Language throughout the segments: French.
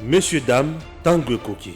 Messieurs, dames, Tanguy Koki.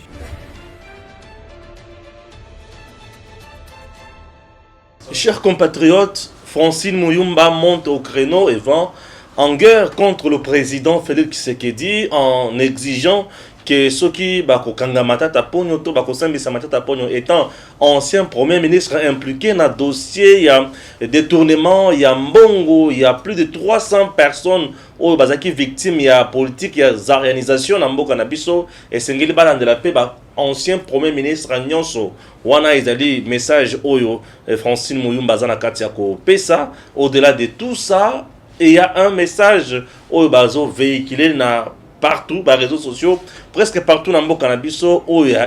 Chers compatriotes, Francine Muyumba monte au créneau et vend en guerre contre le président Félix Tshisekedi en exigeant que ceux qui bakokanga matata ponyo to bakosambisa matata ponyo étant ancien premier ministre impliqué dans le dossier, il y a détournement, il y a mbongo, il y a plus de 300 personnes au bazaki victimes, il y a politique, il y a zarianisation dans mboka na biso et sengeli balan de la paix ancien premier ministre nyonso wana ezali message oyo Francine Muyumba zana kati ya ko pesa. Au-delà de tout ça, il y a un message oyo bazo véhiculé na partout, par les réseaux sociaux, presque partout dans le cannabis, où il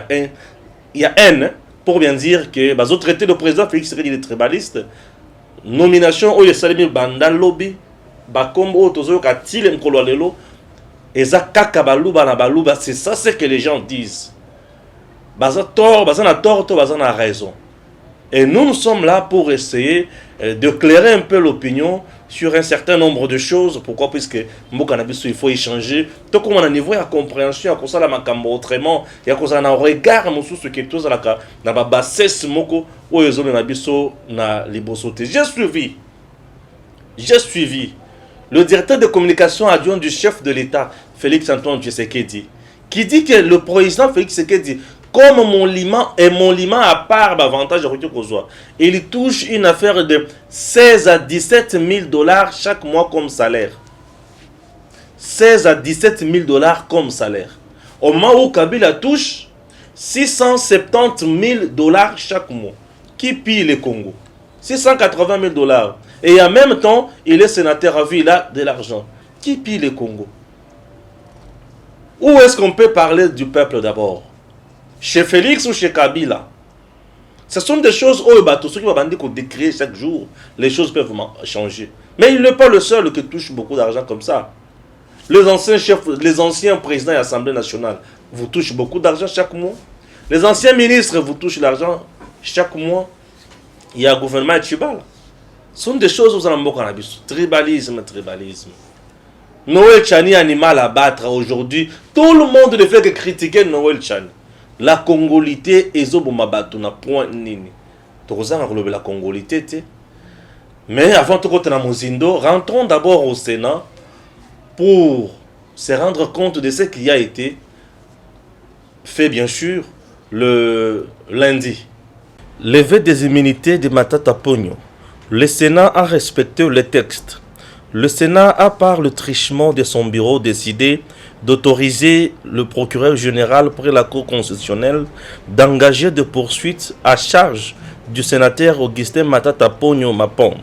y a haine, pour bien dire que les autres traités, le président Félix Tshisekedi est tribaliste. Nomination, où il y a Salimi Banda Lobby, Bakombo, Tozo, Katil, Nkolo Lelo, et Zakaka Balouba, Balouba, c'est ça ce que les gens disent. Bazan tort, Bazan a tort, Bazan a raison. Et nous sommes là pour essayer de clairer un peu l'opinion sur un certain nombre de choses. Pourquoi? Puisque il faut échanger. Tout comme on a un niveau de compréhension, il y a un autrement, il y a un regard sur ce qui est tout dans la bassesse moko où ils ont na libosoté. J'ai suivi le directeur de communication adjoint du chef de l'État, Félix Antoine Tshisekedi, qui dit que le président Félix Tshisekedi, comme mon liman à part avantage de retour aux il touche une affaire de 16 à 17 000 dollars chaque mois comme salaire. 16 à 17 000 dollars comme salaire. Au moment où Kabila touche 670 000 dollars chaque mois. Qui pille le Congo? 680 000 dollars. Et en même temps, il est sénateur à vie, il a de l'argent. Qui pille le Congo? Où est-ce qu'on peut parler du peuple d'abord? Chez Félix ou chez Kabila? Ce sont des choses où ceux qui vont décrire chaque jour, les choses peuvent changer. Mais il n'est pas le seul qui touche beaucoup d'argent comme ça. Les anciens chefs, les anciens présidents de l'Assemblée nationale vous touchent beaucoup d'argent chaque mois. Les anciens ministres vous touchent l'argent chaque mois. Il y a un gouvernement tribal. Ce sont des choses où vous avez un tribalisme. Noël Chani, animal à battre aujourd'hui. Tout le monde ne fait que critiquer Noël Chani. La congolité ezobomabatu na point nini. Tokozanga kolobe la congolité te. Mais avant tout na mozindo, rentrons d'abord au Sénat pour se rendre compte de ce qui a été fait bien sûr le lundi. Levé des immunités de Matata Ponyo. Le Sénat a respecté le texte. Le Sénat a par le trichement de son bureau décidé d'autoriser le procureur général près la Cour constitutionnelle d'engager des poursuites à charge du sénateur Augustin Matata Ponyo Mapon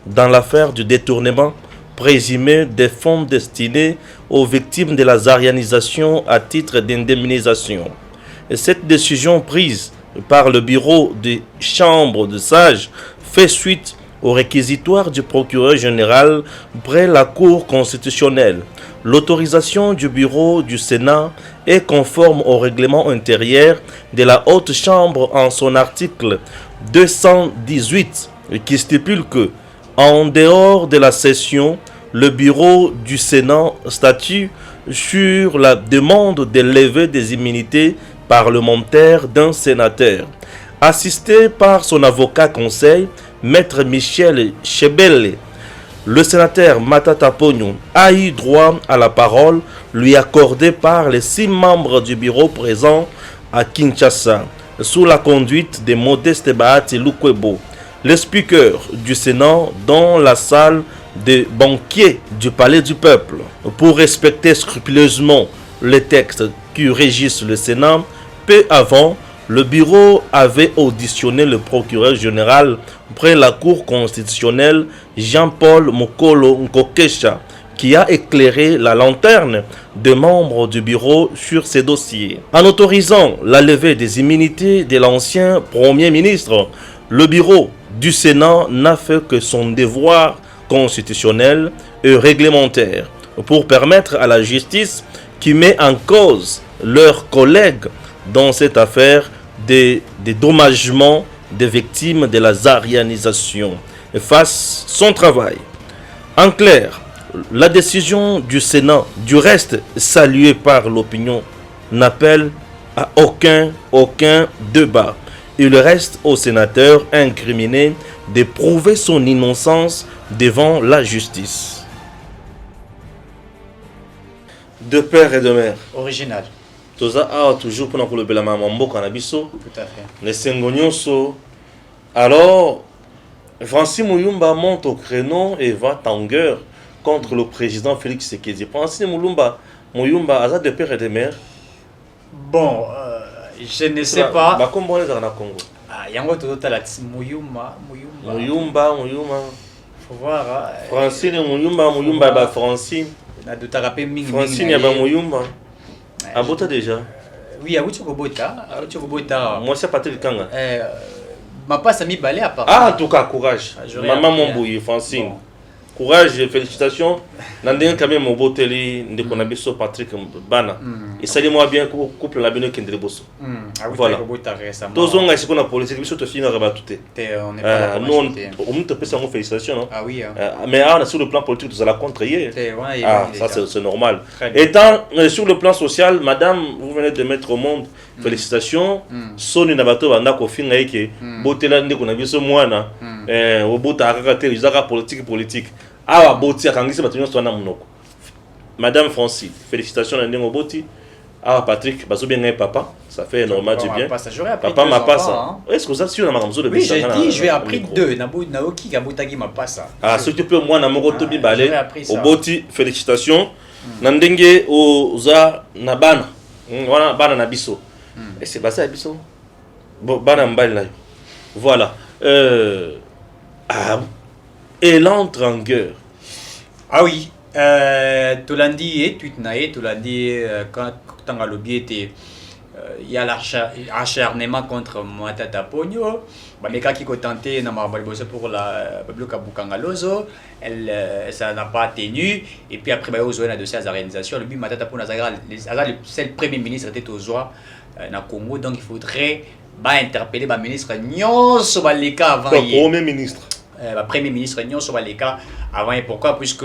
dans l'affaire du détournement présumé des fonds destinés aux victimes de la zarianisation à titre d'indemnisation. Et cette décision prise par le bureau des chambres de sages fait suite au réquisitoire du procureur général près la Cour constitutionnelle. L'autorisation du bureau du Sénat est conforme au règlement intérieur de la Haute Chambre en son article 218 qui stipule que, en dehors de la session, le bureau du Sénat statue sur la demande de levée des immunités parlementaires d'un sénateur. Assisté par son avocat conseil, Maître Michel Chebele, le sénateur Matata Ponyo a eu droit à la parole lui accordée par les 6 membres du bureau présents à Kinshasa, sous la conduite de Modeste Bahati Lukwebo, le speaker du Sénat dans la salle des banquiers du Palais du Peuple. Pour respecter scrupuleusement les textes qui régissent le Sénat, peu avant, le bureau avait auditionné le procureur général près la Cour constitutionnelle Jean-Paul Mokolo Nkokesha, qui a éclairé la lanterne des membres du bureau sur ces dossiers. En autorisant la levée des immunités de l'ancien Premier ministre, le bureau du Sénat n'a fait que son devoir constitutionnel et réglementaire pour permettre à la justice qui met en cause leurs collègues dans cette affaire des dédommagements des victimes de la zarianisation et fasse son travail. En clair, la décision du Sénat, du reste saluée par l'opinion n'appelle à aucun débat. Il reste au sénateur incriminé de prouver son innocence devant la justice. De père et de mère. Original. Toza toujours pour le belama mambo canabiso. Tout à fait. Les Sengonioso. Alors, Francine Mouyumba monte au créneau et va en guerre contre le président Félix Tshisekedi. Francine Mouyumba, Azad de père et de mère. Bon, je ne sais pas. Bah, comment on est dans le Congo? Ah, yango tout à la Mouyumba. Mouyumba. Faut voir. Francine Mouyumba, bah Francine. Na do tarapé mingi. Francine ya ba Mouyumba. Abota déjà. Oui, à Bota. Moi c'est Patrick Kanga. Ma passe a mis balai à part. Ah, en tout cas, courage. Maman Mombouyi, Francine. Bon. Courage et félicitations. Nandeng quand même au boteli de Konabiso Patrick Bana. Et ça dit moi bien couple la bino Kendele Bosso. Voilà. Tous on a ce qu'on a politique, mais surtout finir à tout. On est pas nous on te fait ça félicitations non. Ah oui. Mais sur le plan politique vous allez contrer. Ah, ça c'est normal. Étant sur le plan social, madame, vous venez de mettre au monde félicitations. Soni Nabato banda ko finga yake botela ndeko Konabiso mwana au bota akaka ils ont politique. Ah, boti akangisi batunyo sona munoko. Madame Francine, félicitations à Ndingo Boti. Ah, Patrick, baso bien papa, ça fait énormément du bien. Papa m'a pas ça. Est-ce que ça sur la maramzo de oui, j'ai dit, je vais appris deux. Naoki Kabutagi m'a pas ça. Ah, s'il te plaît, moi, Namoro Tobi Balé, au Boti, félicitations. Nandenge au Za Nabana. Voilà, Bana Nabiso. Et c'est passé à Biso. Bon, Bana Mbal. Voilà. Ah, elle entre en guerre. Ah oui, Tolandi et Tuitnae, Tolandi, quand le lobby était, il y a l'acharnement contre Matata Pogno, mais quand il a tenté pour la Babluka Bukangalozo, ça n'a pas tenu, et puis après, il y a eu dossier à la réalisation, le but Matata Pogno, c'est le premier ministre était au Zoa, dans le Congo, donc il faudrait interpeller le ministre Nyon Sobaleka avant. Le premier ministre. Premier ministre Nyon Sobaleka avant, et pourquoi? Puisque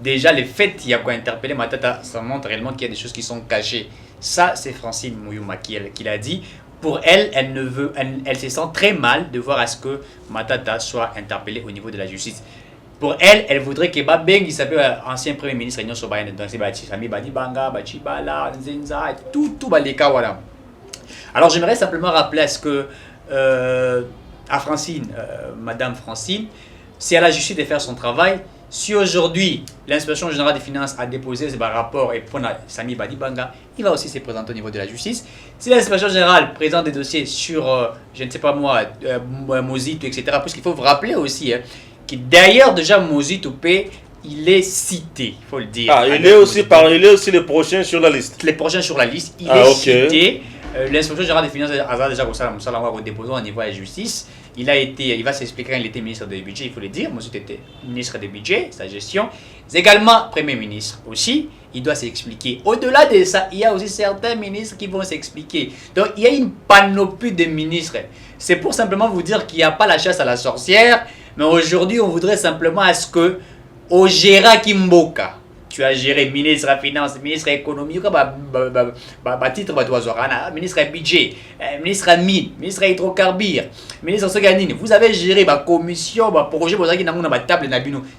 déjà le fait qu'il y a quoi interpeller Matata, ça montre réellement qu'il y a des choses qui sont cachées. Ça, c'est Francine Mouyumba qui l'a dit. Pour elle, elle se sent très mal de voir à ce que Matata soit interpellé au niveau de la justice. Pour elle, elle voudrait que Babeng, il s'appelle ancien premier ministre Nyon Sobaleka, donc c'est Sami Badibanga, Bachibala, Nzenza, tout Baleka, voilà. Alors j'aimerais simplement rappeler à ce que à Francine, Madame Francine, c'est à la justice de faire son travail. Si aujourd'hui l'inspection générale des finances a déposé ce rapport et pour Sami Badibanga, il va aussi se présenter au niveau de la justice. Si l'inspection générale présente des dossiers sur, je ne sais pas moi, Mozito, etc., puisqu'il faut vous rappeler aussi que d'ailleurs déjà Mozito P, il est cité, il faut le dire. Ah, il est aussi le prochain sur la liste. Les prochains sur la liste, il est cité. L'inspection générale des finances a déjà déposé au niveau de la justice. Il va s'expliquer quand il était ministre du budget, il faut le dire. Moi, c'était ministre du budget, sa gestion. Également, Premier ministre aussi, il doit s'expliquer. Au-delà de ça, il y a aussi certains ministres qui vont s'expliquer. Donc, il y a une panoplie de ministres. C'est pour simplement vous dire qu'il n'y a pas la chasse à la sorcière, mais aujourd'hui, on voudrait simplement à ce que, au Gérard Kimboka, tu as géré ministre des Finances, ministre de l'Économie, titre ministre du Budget, ministre de Mines, ministre des Hydrocarbures, ministre de Soganine. Vous avez géré la commission, le projet, la table,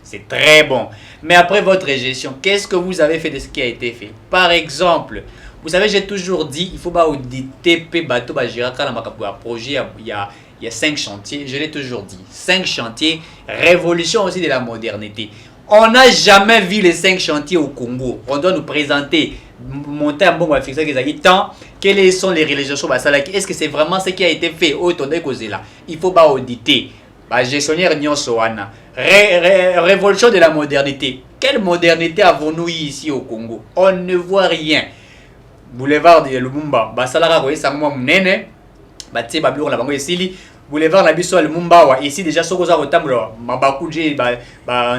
c'est très bon. Mais après votre gestion, qu'est-ce que vous avez fait de ce qui a été fait? Par exemple, vous savez, j'ai toujours dit, il faut auditer bateau, gérer un projet, il y a 5 chantiers, je l'ai toujours dit. 5 chantiers, révolution aussi de la modernité. On n'a jamais vu les 5 chantiers au Congo. On doit nous présenter, monter un bon fixer quelles sont les réalisations. Est-ce que c'est vraiment ce qui a été fait? Il faut auditer. Gestionnaire Nyon Soana. Révolution de la modernité. Quelle modernité avons-nous ici au Congo? On ne voit rien. Boulevard de Lumumba. Basalara Sangwa Mnene. Batie Babylon la Bango Esili. Boulevard la biso Lumumba ici déjà sokoza rotambo mabakuje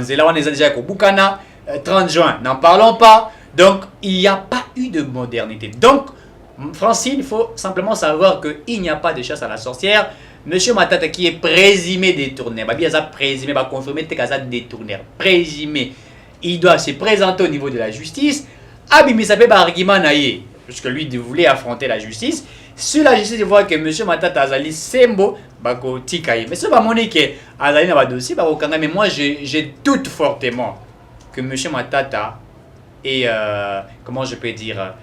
nzela wana déjà ko bukana 30 juin, n'en parlons pas. Donc il n'y a pas eu de modernité. Donc Francine, il faut simplement savoir que il n'y a pas de chasse à la sorcière. Monsieur Matata qui est présumé détourné, babiaza présumé ba confirmé tekaza détourné, présumé, il doit se présenter au niveau de la justice. Abimi ça fait argument naïe. puisque lui voulait affronter la justice. Sur la justice, il voit que M. Matata Azali Sembo, bako tikaye. Mais c'est pas mon que Azali n'a pas de dossier, mais moi je doute fortement que M. Matata et comment je peux dire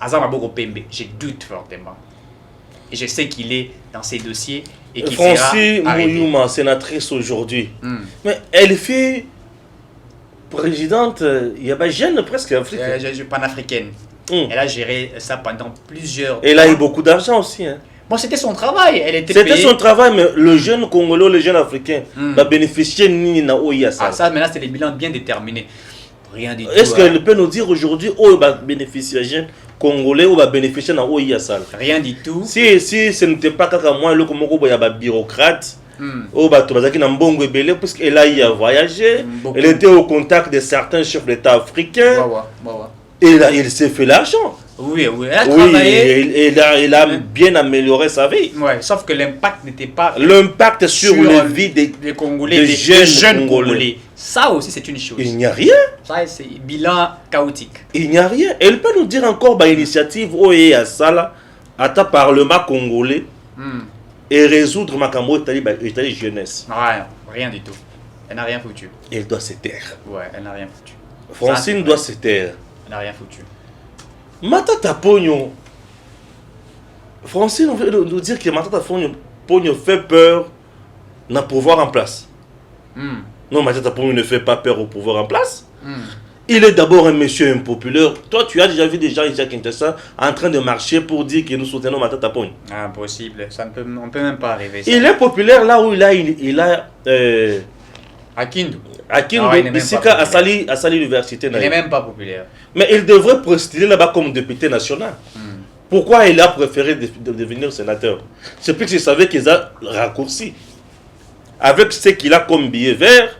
Azam Maboko Pembe, je doute fortement. Et je sais qu'il est dans ces dossiers et qu'il sera arrêté. Francis Mouyouma, sénatrice aujourd'hui, mais elle fait présidente, il y a pas jeune presque africaine. Panafricaine. Elle a géré ça pendant plusieurs Elle a eu beaucoup d'argent aussi. Hein. Bon, c'était son travail. C'était son travail, mais le jeune Congolais, le jeune Africain, va bénéficier de ça. Ah, ça, maintenant, c'est les bilans bien déterminés. Rien du tout. Est-ce qu'elle peut nous dire aujourd'hui où il va bénéficier, jeune Congolais, où il va bénéficier de ça? Rien du tout. Si ce n'était pas qu'à moi, le Congo, il y a des bureaucrates. Puisqu'elle a eu à voyager, elle était au contact de certains chefs d'État africains. Et là, il s'est fait l'argent. Oui, elle a travaillé. Elle a bien amélioré sa vie. Ouais, sauf que l'impact n'était pas. L'impact sur la vie des Congolais, des jeunes Congolais. Ça aussi, c'est une chose. Il n'y a rien. Ça, c'est bilan chaotique. Il n'y a rien. Elle peut nous dire encore l'initiative OEA Sala, à ta Parlement congolais, et résoudre ma cambo Italie jeunesse. Rien du tout. Elle n'a rien foutu. Elle doit se taire. Ouais, elle n'a rien foutu. Francine doit se taire. Elle n'a rien foutu. Matata Pogno. Francine, on veut nous dire que Matata Pogno fait peur dans le pouvoir en place. Non, Matata Pogno ne fait pas peur au pouvoir en place. Il est d'abord un monsieur impopulaire. Toi, tu as déjà vu des gens ici à Kinshasa en train de marcher pour dire que nous soutenons Matata Pogno. Impossible. On ne peut même pas arriver. Ça. Il est populaire là où il a à Kindu. À Kindu, Bissika à Sali l'université. Il n'est même pas populaire. Mais il devrait postuler là-bas comme député national. Pourquoi il a préféré devenir sénateur? C'est parce qu'il savait qu'il a raccourci. Avec ce qu'il a comme billet vert,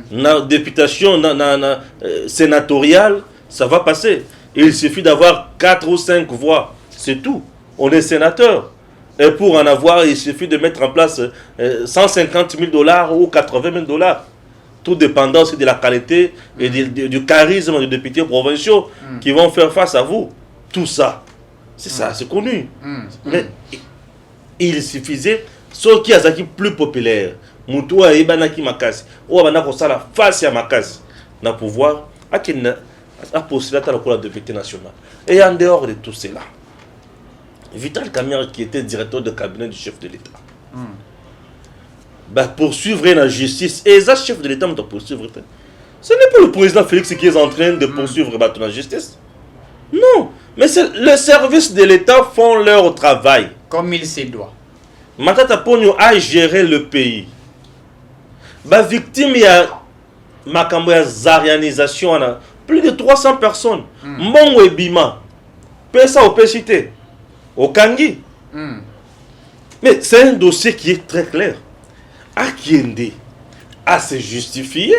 la députation sénatoriale, ça va passer. Il suffit d'avoir 4 ou 5 voix. C'est tout. On est sénateur. Et pour en avoir, il suffit de mettre en place 150 000 $ ou 80 000 $. Tout dépendant aussi de la qualité et du charisme des députés provinciaux qui vont faire face à vous. Tout ça, c'est ça, c'est connu. Mais il suffisait, ceux qui sont plus populaires, Moutoua et Banaki Makasi, ou Abanako Sala face à Makasi, na pouvoir, à postuler à la député nationale. Et en dehors de tout cela, Vital Kamerhe, qui était directeur de cabinet du chef de l'État, poursuivre la justice. Et ça, chef de l'État doit poursuivre. Ce n'est pas le président Félix qui est en train de poursuivre la justice. Non, mais le service de l'État font leur travail. Comme il se doit. Matata Pogno a géré le pays. Victime, il y a zarianisation. Plus de 300 personnes. Mbongo et Bima. Pesa au Pécité. Au Kangi. Mais c'est un dossier qui est très clair. Akiende à se justifier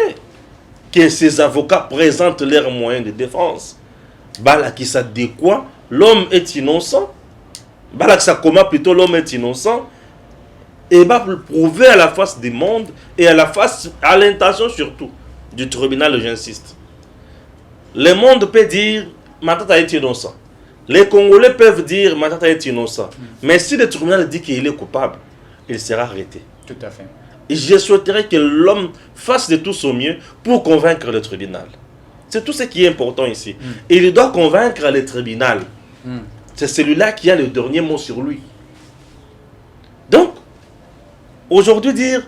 que ses avocats présentent leurs moyens de défense. Balaki ça dit quoi? L'homme est innocent. Balaki ça comment plutôt l'homme est innocent. Et prouver à la face du monde et à l'intention surtout du tribunal, j'insiste. Le monde peut dire Matata est innocent. Les Congolais peuvent dire Matata est innocent. Mais si le tribunal dit qu'il est coupable, il sera arrêté. Tout à fait. Et je souhaiterais que l'homme fasse de tout son mieux pour convaincre le tribunal. C'est tout ce qui est important ici. Et il doit convaincre le tribunal. C'est celui-là qui a le dernier mot sur lui. Donc, aujourd'hui dire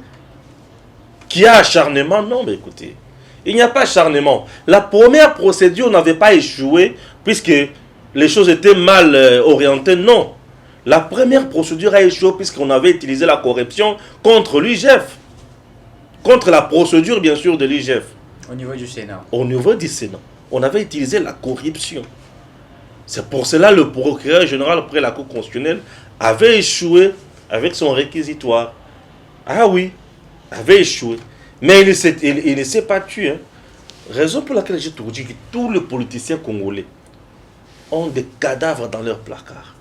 qu'il y a acharnement, non, mais écoutez, il n'y a pas acharnement. La première procédure n'avait pas échoué puisque les choses étaient mal orientées, non. La première procédure a échoué puisqu'on avait utilisé la corruption contre l'IGF. Contre la procédure, bien sûr, de l'IGF. Au niveau du Sénat. Au niveau du Sénat. On avait utilisé la corruption. C'est pour cela que le procureur général près la Cour constitutionnelle avait échoué avec son réquisitoire. Ah oui, avait échoué. Mais il ne s'est pas tué. Hein. Raison pour laquelle j'ai toujours dit que tous les politiciens congolais ont des cadavres dans leur placard.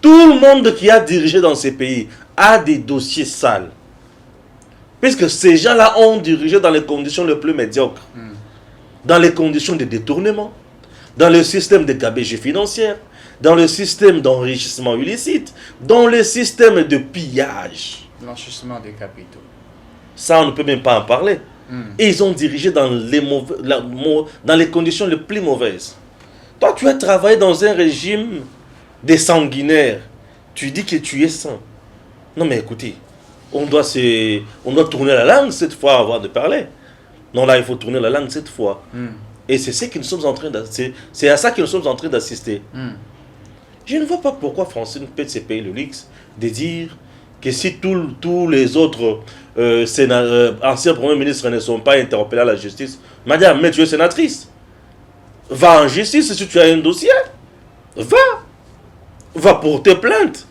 Tout le monde qui a dirigé dans ces pays a des dossiers sales. Puisque ces gens-là ont dirigé dans les conditions les plus médiocres. Dans les conditions de détournement, dans le système de gabegie financière, dans le système d'enrichissement illicite, dans le système de pillage. Blanchissement des capitaux. Ça, on ne peut même pas en parler. Et ils ont dirigé dans les conditions les plus mauvaises. Toi, tu as travaillé dans un régime des sanguinaires. Tu dis que tu es saint. Non, mais écoutez, on doit tourner la langue cette fois avant de parler. Non, là, il faut tourner la langue cette fois. Et c'est ce que nous sommes en train c'est à ça que nous sommes en train d'assister. Je ne vois pas pourquoi Francine peut se payer le luxe de dire que si tous les autres anciens premiers ministres ne sont pas interpellés à la justice, madame, mais tu es sénatrice. Va en justice si tu as un dossier. Va porter plainte.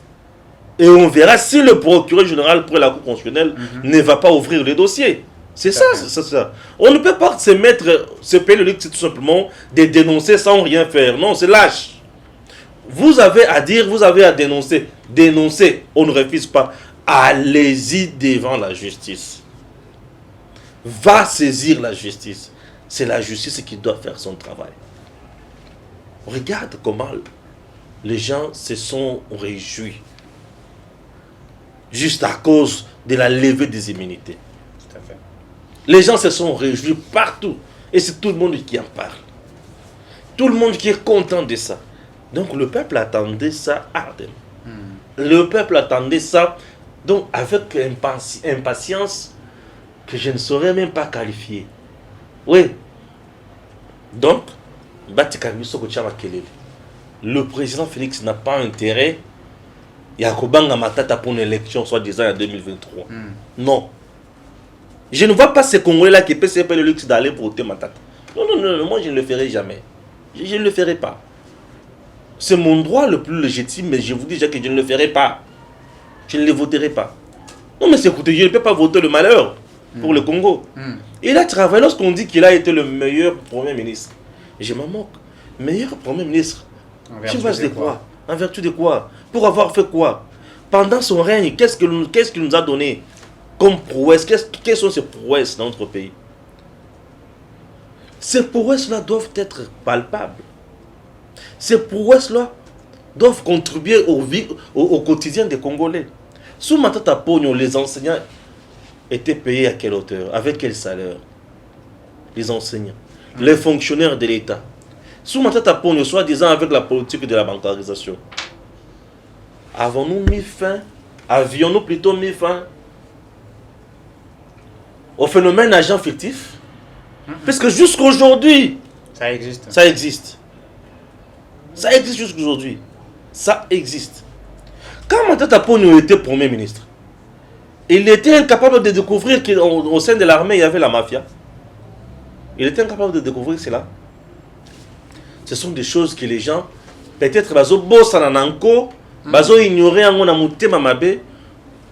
Et on verra si le procureur général pour la Cour constitutionnelle ne va pas ouvrir le dossier. C'est ça, c'est ça. On ne peut pas se payer le luxe, c'est tout simplement de dénoncer sans rien faire. Non, c'est lâche. Vous avez à dire, vous avez à dénoncer. Dénoncer, on ne refuse pas. Allez-y devant la justice. Va saisir la justice. C'est la justice qui doit faire son travail. Regarde comment les gens se sont réjouis. Juste à cause de la levée des immunités. Tout à fait. Les gens se sont réjouis partout. Et c'est tout le monde qui en parle. Tout le monde qui est content de ça. Donc le peuple attendait ça ardemment. Le peuple attendait ça donc avec impatience que je ne saurais même pas qualifier. Oui. Donc, le président Félix n'a pas intérêt il y a Kobanga Matata pour une élection, soi-disant en 2023. Non. Je ne vois pas ces Congolais-là qui peuvent se payer le luxe d'aller voter Matata. Non, moi je ne le ferai jamais. Je ne le ferai pas. C'est mon droit le plus légitime, mais je vous dis déjà que je ne le ferai pas. Je ne le voterai pas. Non, mais écoutez, je ne peux pas voter le malheur pour le Congo. Il a travaillé lorsqu'on dit qu'il a été le meilleur Premier ministre. Je m'en moque. Meilleur Premier ministre. Tu vas de quoi? En vertu de quoi? Pour avoir fait quoi? Pendant son règne, qu'est-ce qu'il nous a donné comme prouesse? Quelles sont ces prouesses dans notre pays? Ces prouesses-là doivent être palpables. Ces prouesses-là doivent contribuer au quotidien des Congolais. Sous Matata Pogno, les enseignants étaient payés à quelle hauteur? Avec quel salaire? Les enseignants. Les fonctionnaires de l'État. Sous Matata Pogno, soi-disant avec la politique de la bancarisation. Avons-nous mis fin? Avions-nous plutôt mis fin au phénomène agent fictif? Parce que jusqu'aujourd'hui, ça existe. Ça existe. Ça existe jusqu'aujourd'hui. Ça existe. Quand Matata Pogno était Premier ministre, il était incapable de découvrir qu'au sein de l'armée, il y avait la mafia. Il était incapable de découvrir cela. Ce sont des choses que les gens, peut-être, ignorer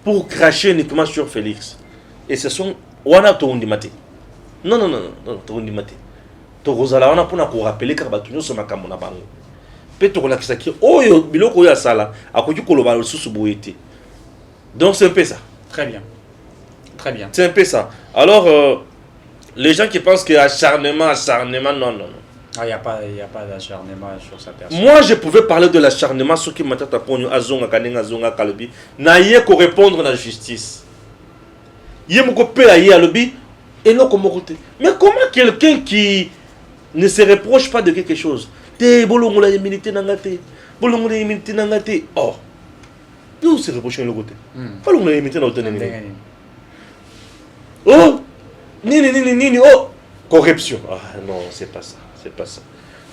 pour cracher uniquement sur Félix. Et ce sont... Non, pour rappeler que donc c'est un peu ça. Très bien. Très bien. C'est un peu ça. Alors, les gens qui pensent que acharnement, non. Il n'y a pas d'acharnement sur sa personne. Moi, je pouvais parler de l'acharnement sur qui Matata Pogno, Azonga, Kanenga, Azonga, Kalobi. Naïe qu'on répondre à la justice. Yemoko Pelaye à l'obi. Et non, comment côté. Mais comment quelqu'un qui ne se reproche pas de quelque chose? Te bolongo la immunité nangate. Bolongo la immunité nangate. Oh. Nous se reprochons le côté. Bolongo la immunité nangate. Oh. Nini. Oh. Corruption. Ah non, c'est pas ça. C'est pas ça.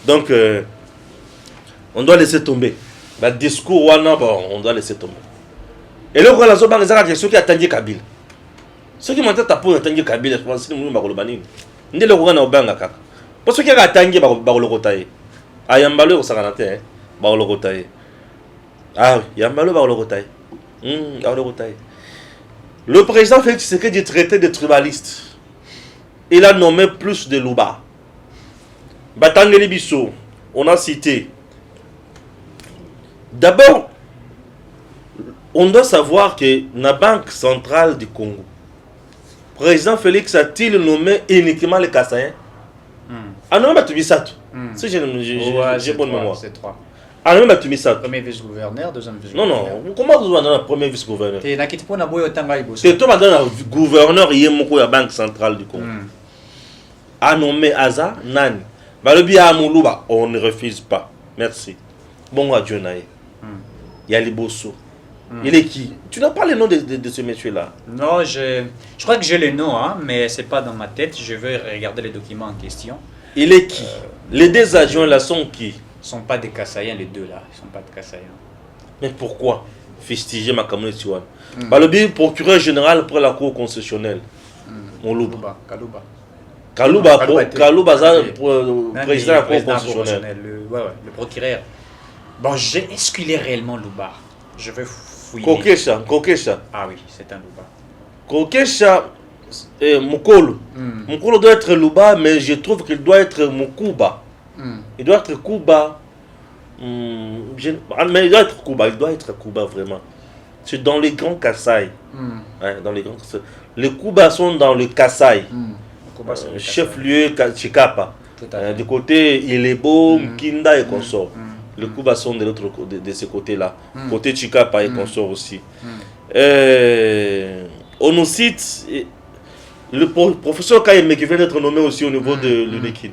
Donc, on doit laisser tomber. Le discours, on doit laisser tomber. Et là, on a la ceux qui attendent Kabila. Ceux qui m'ont dit pour attendre Kabila, je pense que nous avons le banin. Nous avons le banin. Parce que attendent Barolotaye. Ah, Yambalo, ça va être Barolotaye. Ah, Yambalo, Barolotaye. Le président Félix Tshisekedi du traité de tribaliste. Il a nommé plus de Louba. Batangeli Bisso, on a cité. D'abord, on doit savoir que la Banque centrale du Congo, le président Félix a-t-il nommé uniquement les Kassaïens? Ah non, mais tu dis ça. Si j'ai bonne mémoire. C'est 3. Ah non, tu mets ça. Premier vice-gouverneur, deuxième Non, vice-gouverneur. non. Comment vous avez un premier vice-gouverneur? Tu n'as quitté pas na boyo tanga iboso. C'est toi maintenant le gouverneur il est moko ya banque centrale du Congo. A nommé Aza Nani. Bah le bien à Moulouba, on ne refuse pas. Merci. Bon adieu naïe. Il y a les Bosso. Il est qui? Tu n'as pas le nom de ce monsieur-là? Non, je crois que j'ai le nom, hein, mais c'est pas dans ma tête. Je vais regarder les documents en question. Il est qui? Les deux adjoints là sont qui? Ils sont pas des Kassaïens, les deux là. Ils sont pas des Kassaïens. Mais pourquoi festiger ma communauté? Bah le bien procureur général pour la cour constitutionnelle. Moulouba. Kalouba. Kalouba, président de la cour constitutionnelle. Le procureur. Bon, est-ce qu'il est réellement Louba? Je vais fouiller. Kokesha. Ah oui, c'est un Louba. Kokesha Mukolo. Mukolo doit être Louba, mais je trouve qu'il doit être Mukuba. Il doit être Kuba. Mais il doit être Kuba. Il doit être Kuba vraiment. C'est dans les grands Kasaï. Dans les grands Kasaï. Les Kuba sont dans le Kasaï. Chef-lieu Chikapa. Du côté Ilebo, Kinda et consorts. Les Kuba sont de l'autre de ce côté-là. Côté Chikapa et consorts aussi. On nous cite le professeur Kayembe qui vient d'être nommé aussi au niveau de l'UNIKIN.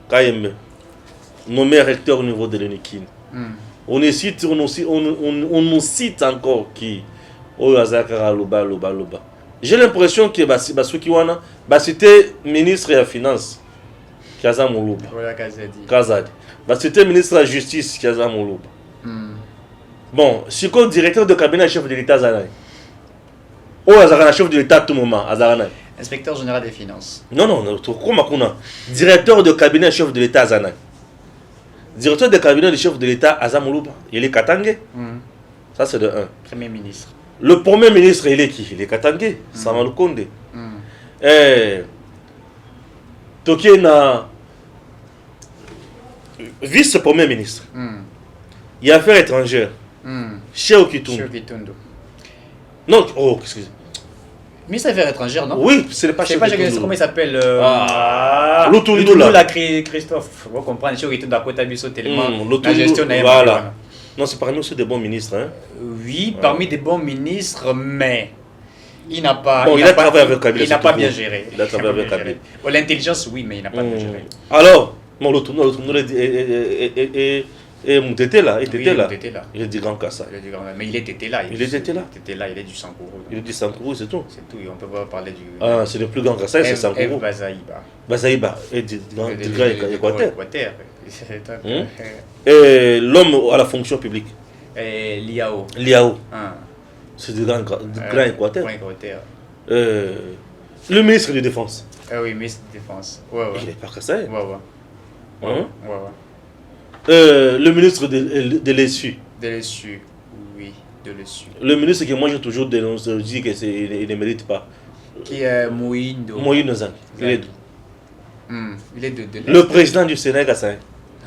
Kayembe. Nommé recteur au niveau de l'UNIKIN. On nous cite encore qui Loba. J'ai l'impression que Basukiwana c'était ministre de la Finance Kaza Moulouba. Kazadi. C'était ministre de la Justice Kaza Moulouba. Bon, si comme directeur de cabinet chef de l'État Zanay. Chef de l'État à tout moment, Inspecteur général des finances. Non, directeur de cabinet chef de l'État Zanay. Directeur de cabinet du chef de l'État Azamoulouba. Il est Katangé. Ça c'est de 1. Premier ministre. Le premier ministre, il est qui? Il est Katangé. Samalou Konde. Tokena. Vice-premier ministre. Il y a affaires étrangères. Cheo Kitundu. Non, excusez. Ministre des Affaires étrangères, non? Oui, ce n'est pas Cheo Kitundu. Comment il s'appelle? Lutundula. Christophe. Vous comprenez, Cheo Kitundu a côté biso tellement. La gestion n'a voilà. Non, c'est parmi aussi des bons ministres. Hein? Oui, parmi des bons ministres, mais il n'a pas. Bon, il a travaillé avec Kabila. Il n'a pas bien géré. Il a travaillé avec Kabila. L'intelligence, oui, mais il n'a pas bien géré. Alors, Lutundula et Moutete là, il était là. Il est du Grand Kassa. Mais il était là. Il était là. Il est du Sankourou. Il est du Sankourou, c'est tout. C'est tout, on peut pas parler du. Ah, c'est le plus grand Kassa, c'est Sankourou. Bazaïba. Et du Grand Équateur. Et l'homme à la fonction publique. Liao. C'est du Grand Équateur. Le ministre de Défense. Ah oui, ministre de Défense. Il n'est pas Kassaï. Ouais. Le ministre de l'ESU. De l'ESU, oui, de l'ESU. Le ministre que moi j'ai toujours dénoncé, je dis qu'il ne mérite pas. Qui est Moïndo. Moïndo Zang. Il est de le président du Sénat Kassaï.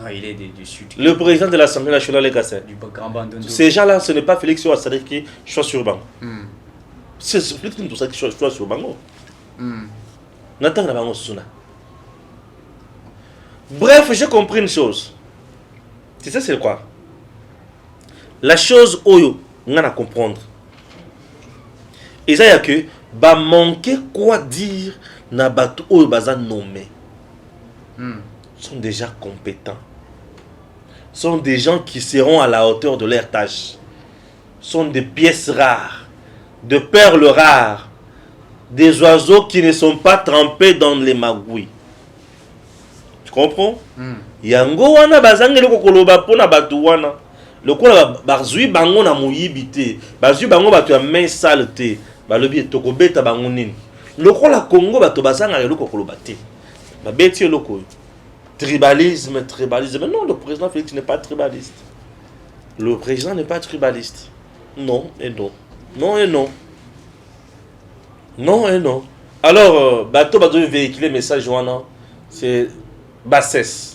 Non, il est du Sud. Le président de l'Assemblée nationale Kassaï. Du Grand Bandundu. Ces gens-là, ce n'est pas Félix Ouattara qui soit sur banc. C'est Félix tout ça qui soit sur banc. N'attends pas Suna. Bref, j'ai compris une chose. Tu sais c'est quoi? La chose oyo on a à comprendre. Et ça y a que ba manquer quoi dire na batu oyo baza nommé. Sont déjà compétents. Sont des gens qui seront à la hauteur de leur tâche. Sont des pièces rares, de perles rares, des oiseaux qui ne sont pas trempés dans les magouilles. Tu comprends? Yango wana bazangeli kokoloba pona batu wana lokola bazui bango na moyibi te bazui bango batu ya main sale te balobi tokobeta bango nini lokola Congo batu bazanga lelo kokoloba te babeti eloko tribalisme non, le président Félix n'est pas tribaliste. Le président n'est pas tribaliste. Non et non. Alors bateau doit véhiculer message wana c'est bassesse.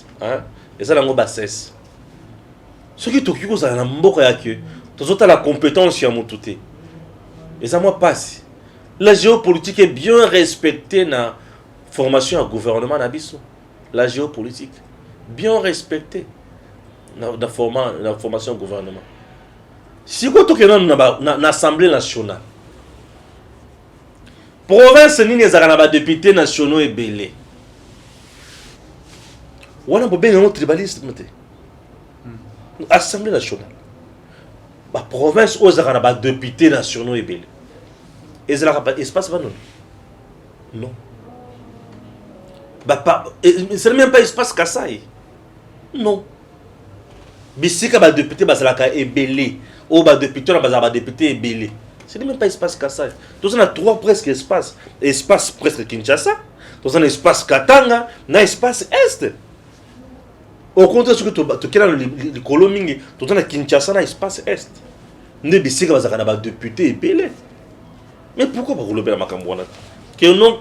Et ça, c'est bassesse. Ce qui est tout qui ça, la mboka yake. Tout ça, la compétence y a mon touté. Et ça, moi, passe. La géopolitique est bien respectée dans la formation à gouvernement d'Abisso. La géopolitique, bien respectée. la formation gouvernement. Si vous êtes dans l'Assemblée nationale, province ni ezaka députés nationaux et belé. On a besoin de tribalisme. Assemblée nationale. La province où ezaka députés nationaux et belé. Et ça n'a pas espace non. Non. C'est même pas espace Kassai. Non. Bisika ba député bazalaka ebelé. Ou ba député na député ebelé. C'est même pas espace Kassai. Donc on a trois presque espaces. Espace presque Kinshasa. Donc on a espace Katanga, na espace Est. Au contraire ce que tu as le Kolomingi, donc on a Kinshasa na espace Est. Ne bisika bazalaka na député ebelé. Mais pourquoi pas rouler la Makambouana? Que non,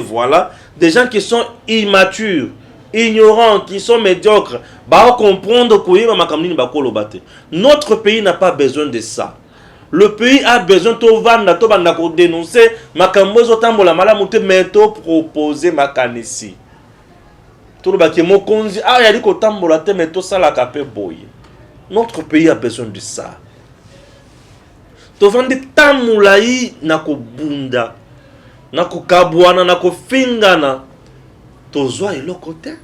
voilà, des gens qui sont immatures, ignorants, qui sont médiocres, bah comprendre que notre pays n'a pas besoin de ça. Le pays a besoin de dénoncer Makambozo Tambola Malamute, mais de proposer Makanisi. Tout le baki mokonzi ah yali ko tambola te mais to sala kapé boy. Notre pays a besoin de ça. Tovandi tamulai na kobunda na kokabwana na kofingana tozwa eloko te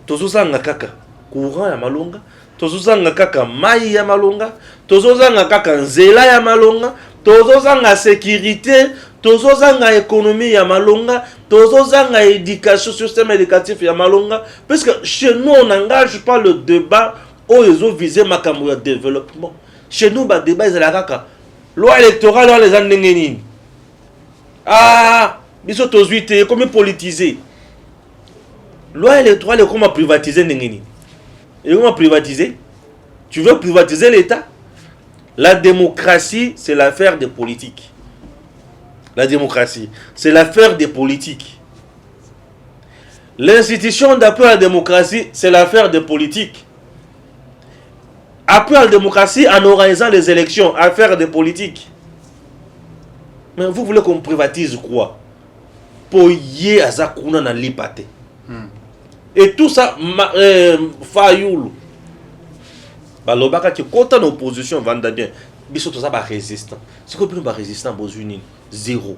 tozozanga kaka courant ya malonga tozozanga kaka mai ya malonga tozozanga kaka nzela ya malonga tozozanga sécurité tozozanga économie ya malonga tozozanga éducation système éducatif ya malonga parce que chez nous on n'engage pas le débat où ils ont visé makambo ya développement. Chez nous, le débat est la kaka. Loi électorale, loi les années. Ah, ils sont aux 8 comment politiser. Loi électorale, comment privatiser n'engeni. Et comment privatiser? Tu veux privatiser l'État? La démocratie, c'est l'affaire des politiques. La démocratie, c'est l'affaire des politiques. L'institution d'appui à la démocratie, c'est l'affaire des politiques. Après la démocratie, en organisant les élections, affaire des politiques. Mais vous voulez qu'on privatise quoi? Pour y azakuna na lipate. Et tout ça, Fayoulou. Balobaka qui compte en opposition, Vandadien. Biso tout ça, ba résistant. C'est quoi plus ba résistant, Bozunin? Zéro.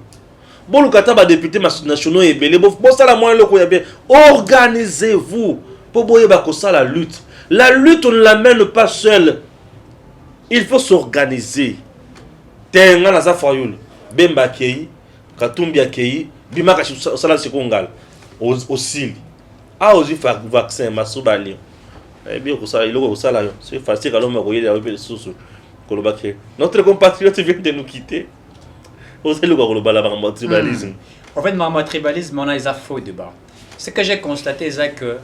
Bon, le kata ba député nationaux et belé. Bon, ça la moyen le koyabe. Organisez-vous. Pour boyer ba kosa la lutte. La lutte, on ne la mène pas seule. Il faut s'organiser. Tenga na za Fayoul. Bemba kei, Katumbi kei, Bimaka sala sekongal. Aussi. Ah, aussi faire vaccin, Masouba Lyon. Eh bien, ça, il est là. C'est facile, alors, mais il y sous. Notre compatriote vient de nous quitter. Vous savez, le tribalisme. En fait, le tribalisme, on a les faux débat. Ce que j'ai constaté, c'est que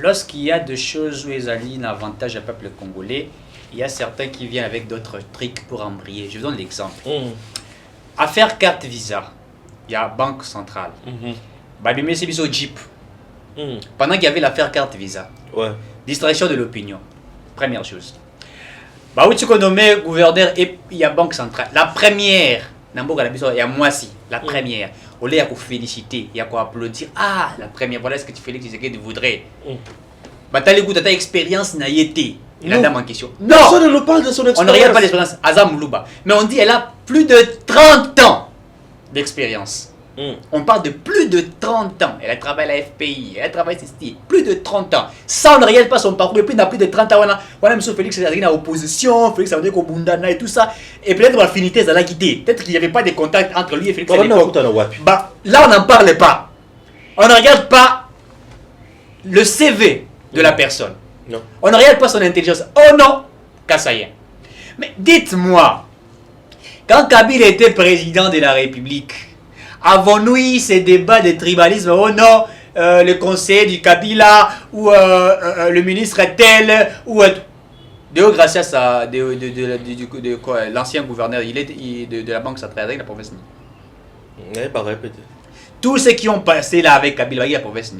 lorsqu'il y a des choses où ils allient un avantage au peuple congolais, il y a certains qui viennent avec d'autres trucs pour embrayer. Je vous donne l'exemple. Affaire carte Visa, il y a Banque Centrale. Babimé c'est au Jeep. Pendant qu'il y avait l'affaire carte Visa, distraction de l'opinion. Première chose. Bah oui, tu connais nommé gouverneur et il y a Banque Centrale. La première, il y a Moissi, la première. Au lieu, il y a qu'on féliciter, il y a qu'on applaudir. Ah, la première, voilà ce que tu fais, ce que tu voudrais. Bah, tu as le goût de ta expérience, n'a été. Et la dame en question. Non! Personne ne parle de son expérience. On ne regarde pas l'expérience. Azam Moulouba. Mais on dit elle a plus de 30 ans d'expérience. On parle de plus de 30 ans. Elle a travaillé à la FPI, elle a travaillé ici. Plus de 30 ans. Ça, on ne regarde pas son parcours. Et puis, il a plus de 30 ans. On a M. Félix, il a opposition. Félix, ça veut dire qu'au Bundana et tout ça. Et peut-être l'affinité, ça l'a quitté. Peut-être qu'il n'y avait pas de contact entre lui et Félix. Bah, là, on n'en parle pas. On ne regarde pas le CV de la personne. Non. On ne regarde pas son intelligence. Oh non, Kassaïen. Mais dites-moi, quand Kabila était président de la République, avons-nous eu ces débats de tribalisme? Oh non, le conseiller du Kabila ou le ministre tel ou Deo Gracias à l'ancien gouverneur, il est de la Banque Centrale de la province. Pas répéter. Tous ceux qui ont passé là avec Kabila, la province.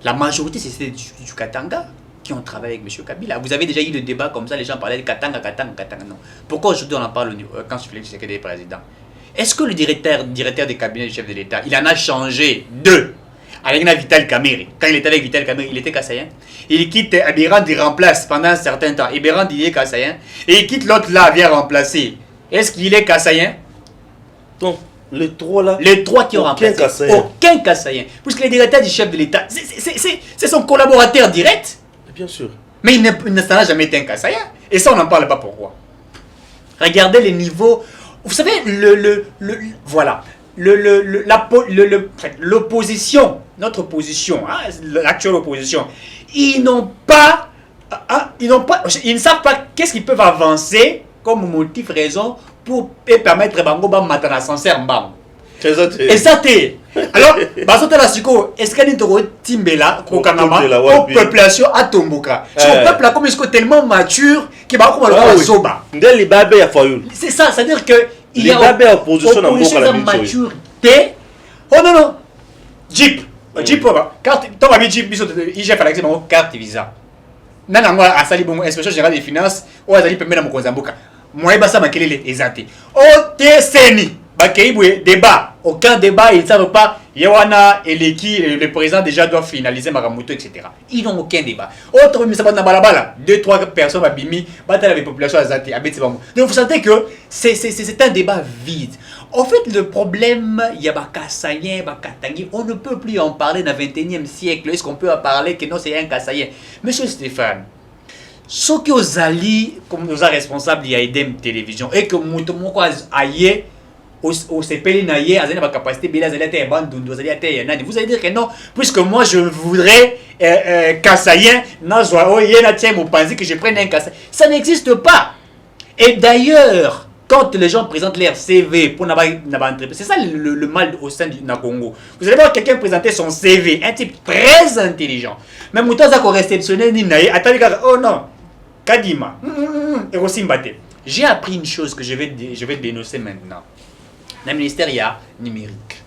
La majorité, c'était du Katanga qui ont travaillé avec M. Kabila. Vous avez déjà eu le débat comme ça, les gens parlaient de Katanga, non. Pourquoi aujourd'hui on en parle quand Félix Tshisekedi est président? Est-ce que le directeur des cabinets du chef de l'État, il en a changé deux? avec Vital Kamerhe. Quand il était avec Vital Kamerhe, il était kassaïen. Il quitte Ebérand, il remplace pendant un certain temps. Ebérand, il est kassaïen. Et il quitte l'autre là, vient remplacer. Est-ce qu'il est kassaïen? Donc, les trois là. Les trois qui ont remplacé. Aucun kassaïen. Puisque le directeur du chef de l'État, c'est son collaborateur direct. Bien sûr. Mais il ne s'en a jamais été un kassaïen. Et ça, on n'en parle pas pourquoi. Regardez les niveaux. Vous savez, voilà. L'opposition, notre opposition, hein, l'actuelle opposition, ils ne savent pas qu'est-ce qu'ils peuvent avancer comme motif, raison pour permettre Bango Bam Matana Sancerre Mbam. Exacté. Alors, est-ce qu'il y a une timbela pour population à Tomboka? Le peuple là comme est tellement mature qu'il va comme le Zoba. C'est ça, c'est-à-dire que il y a une opposition maturité. Oh non non. Jeep, carte, tu as mis Jeep, il j'ai fait la carte visa. Nana moi à sali bon inspection générale des finances ou azali pembe na Mokonzamboka. Moi basa makelele exacté. OTCNI. Débat, aucun débat, ils ne savent pas. Yawana et le président déjà doivent finaliser Maramuto, etc. Ils n'ont aucun débat. Autre, mais ça va dans balabala. 2-3 personnes à Bimi, bataille avec la population azati. Donc vous sentez que c'est un débat vide. En fait, le problème, il y a Kassaïen, Katangi, on ne peut plus en parler dans le 21e siècle. Est-ce qu'on peut en parler que non, c'est un Kassaïen? Monsieur Stéphane, ce que vous allez, comme nous sommes responsables, il y a Edem Télévision, et que nous aillé au CPL naïe, à la capacité, vous allez dire que non, puisque moi je voudrais Kassaïen, que je prenne un Kassaïen. Ça n'existe pas. Et d'ailleurs, quand les gens présentent leur CV pour n'avoir c'est ça le mal au sein du Congo. Vous allez voir quelqu'un présenter son CV, un type très intelligent. Mais Moutaza qu'on réceptionné ni naïe, attendez, oh non, Kadima, j'ai appris une chose que je vais dénoncer maintenant. Dans le ministère, il y a numérique.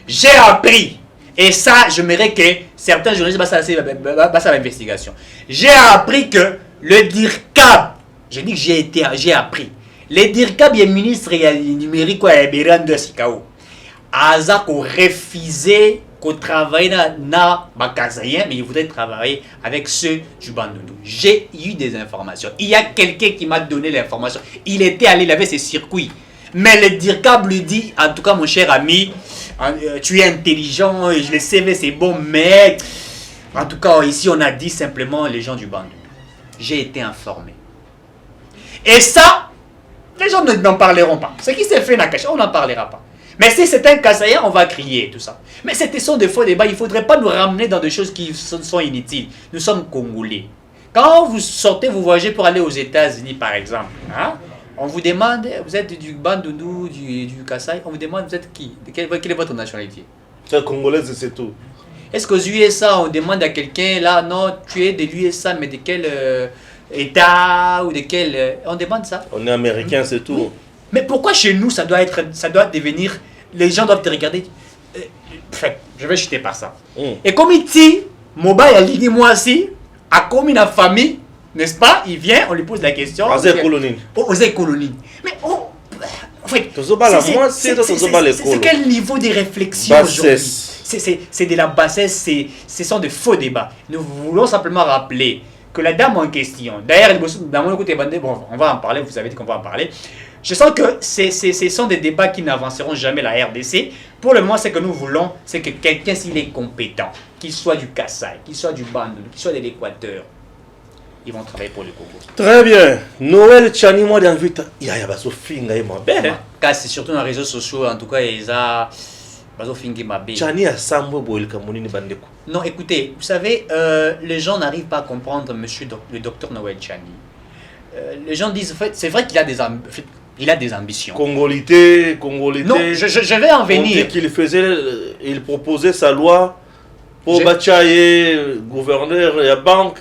J'ai appris, et ça, je mérite que certains journalistes passent à l'investigation. J'ai appris que le DIRCAB, je dis que j'ai appris, le DIRCAB, il y a ministre numérique, il y a de Sikao. Aza qu'on refusait qu'on travaille dans Bakazayen, mais il voudrait travailler avec ceux du Bandundu. J'ai eu des informations. Il y a quelqu'un qui m'a donné l'information. Il était allé, il avait ses circuits. Mais le DIRCAB lui dit, en tout cas mon cher ami, tu es intelligent, le CV c'est bon, mais en tout cas ici on a dit simplement les gens du Bandundu. J'ai été informé. Et ça, les gens n'en parleront pas. Ce qui s'est fait dans Kacha, on n'en parlera pas. Mais si c'est un Kassaïen, on va crier tout ça. Mais c'était sont des faux débats, il ne faudrait pas nous ramener dans des choses qui sont inutiles. Nous sommes Congolais. Quand vous sortez, vous voyagez pour aller aux États-Unis par exemple, hein? On vous demande, vous êtes du Bandundu, du Kassai, on vous demande, vous êtes qui? Quelle est votre nationalité? C'est congolaise, c'est tout. Est-ce qu'aux USA, on demande à quelqu'un, là, non, tu es de l'USA, mais de quel État ou de quel... on demande ça? On est américain, c'est tout. Oui. Mais pourquoi chez nous, ça doit devenir... Les gens doivent te regarder. Je vais chuter par ça. Et comme il dit, Mobile a ligné moi aussi, a commis la famille, n'est-ce pas? Il vient, on lui pose la question. Aux colonies. Mais en fait, c'est quel niveau de réflexion aujourd'hui? C'est de la bassesse, ce sont de faux débats. Nous voulons simplement rappeler que la dame en question, d'ailleurs, dans mon côté, bon, on va en parler, vous avez dit qu'on va en parler. Je sens que ce sont des débats qui n'avanceront jamais la RDC. Pour le moment, ce que nous voulons, c'est que quelqu'un, s'il est compétent, qu'il soit du Kassai, qu'il soit du Bandundu, qu'il soit de l'Équateur, ils vont travailler pour le Congo. Très bien. Noël Tchani, moi, d'invite. Il y a pas Sofinga et ma belle. C'est surtout dans les réseaux sociaux, en tout cas, il y a Sofinga et ma belle. Tchani a Sambo Boil Kamouni Bandeko. Non, écoutez, vous savez, les gens n'arrivent pas à comprendre le docteur Noël Tchani. Les gens disent, en fait, c'est vrai qu'il a des ambitions. Congolité. Non, je vais en venir. Il proposait sa loi pour Bachaye, gouverneur et la banque.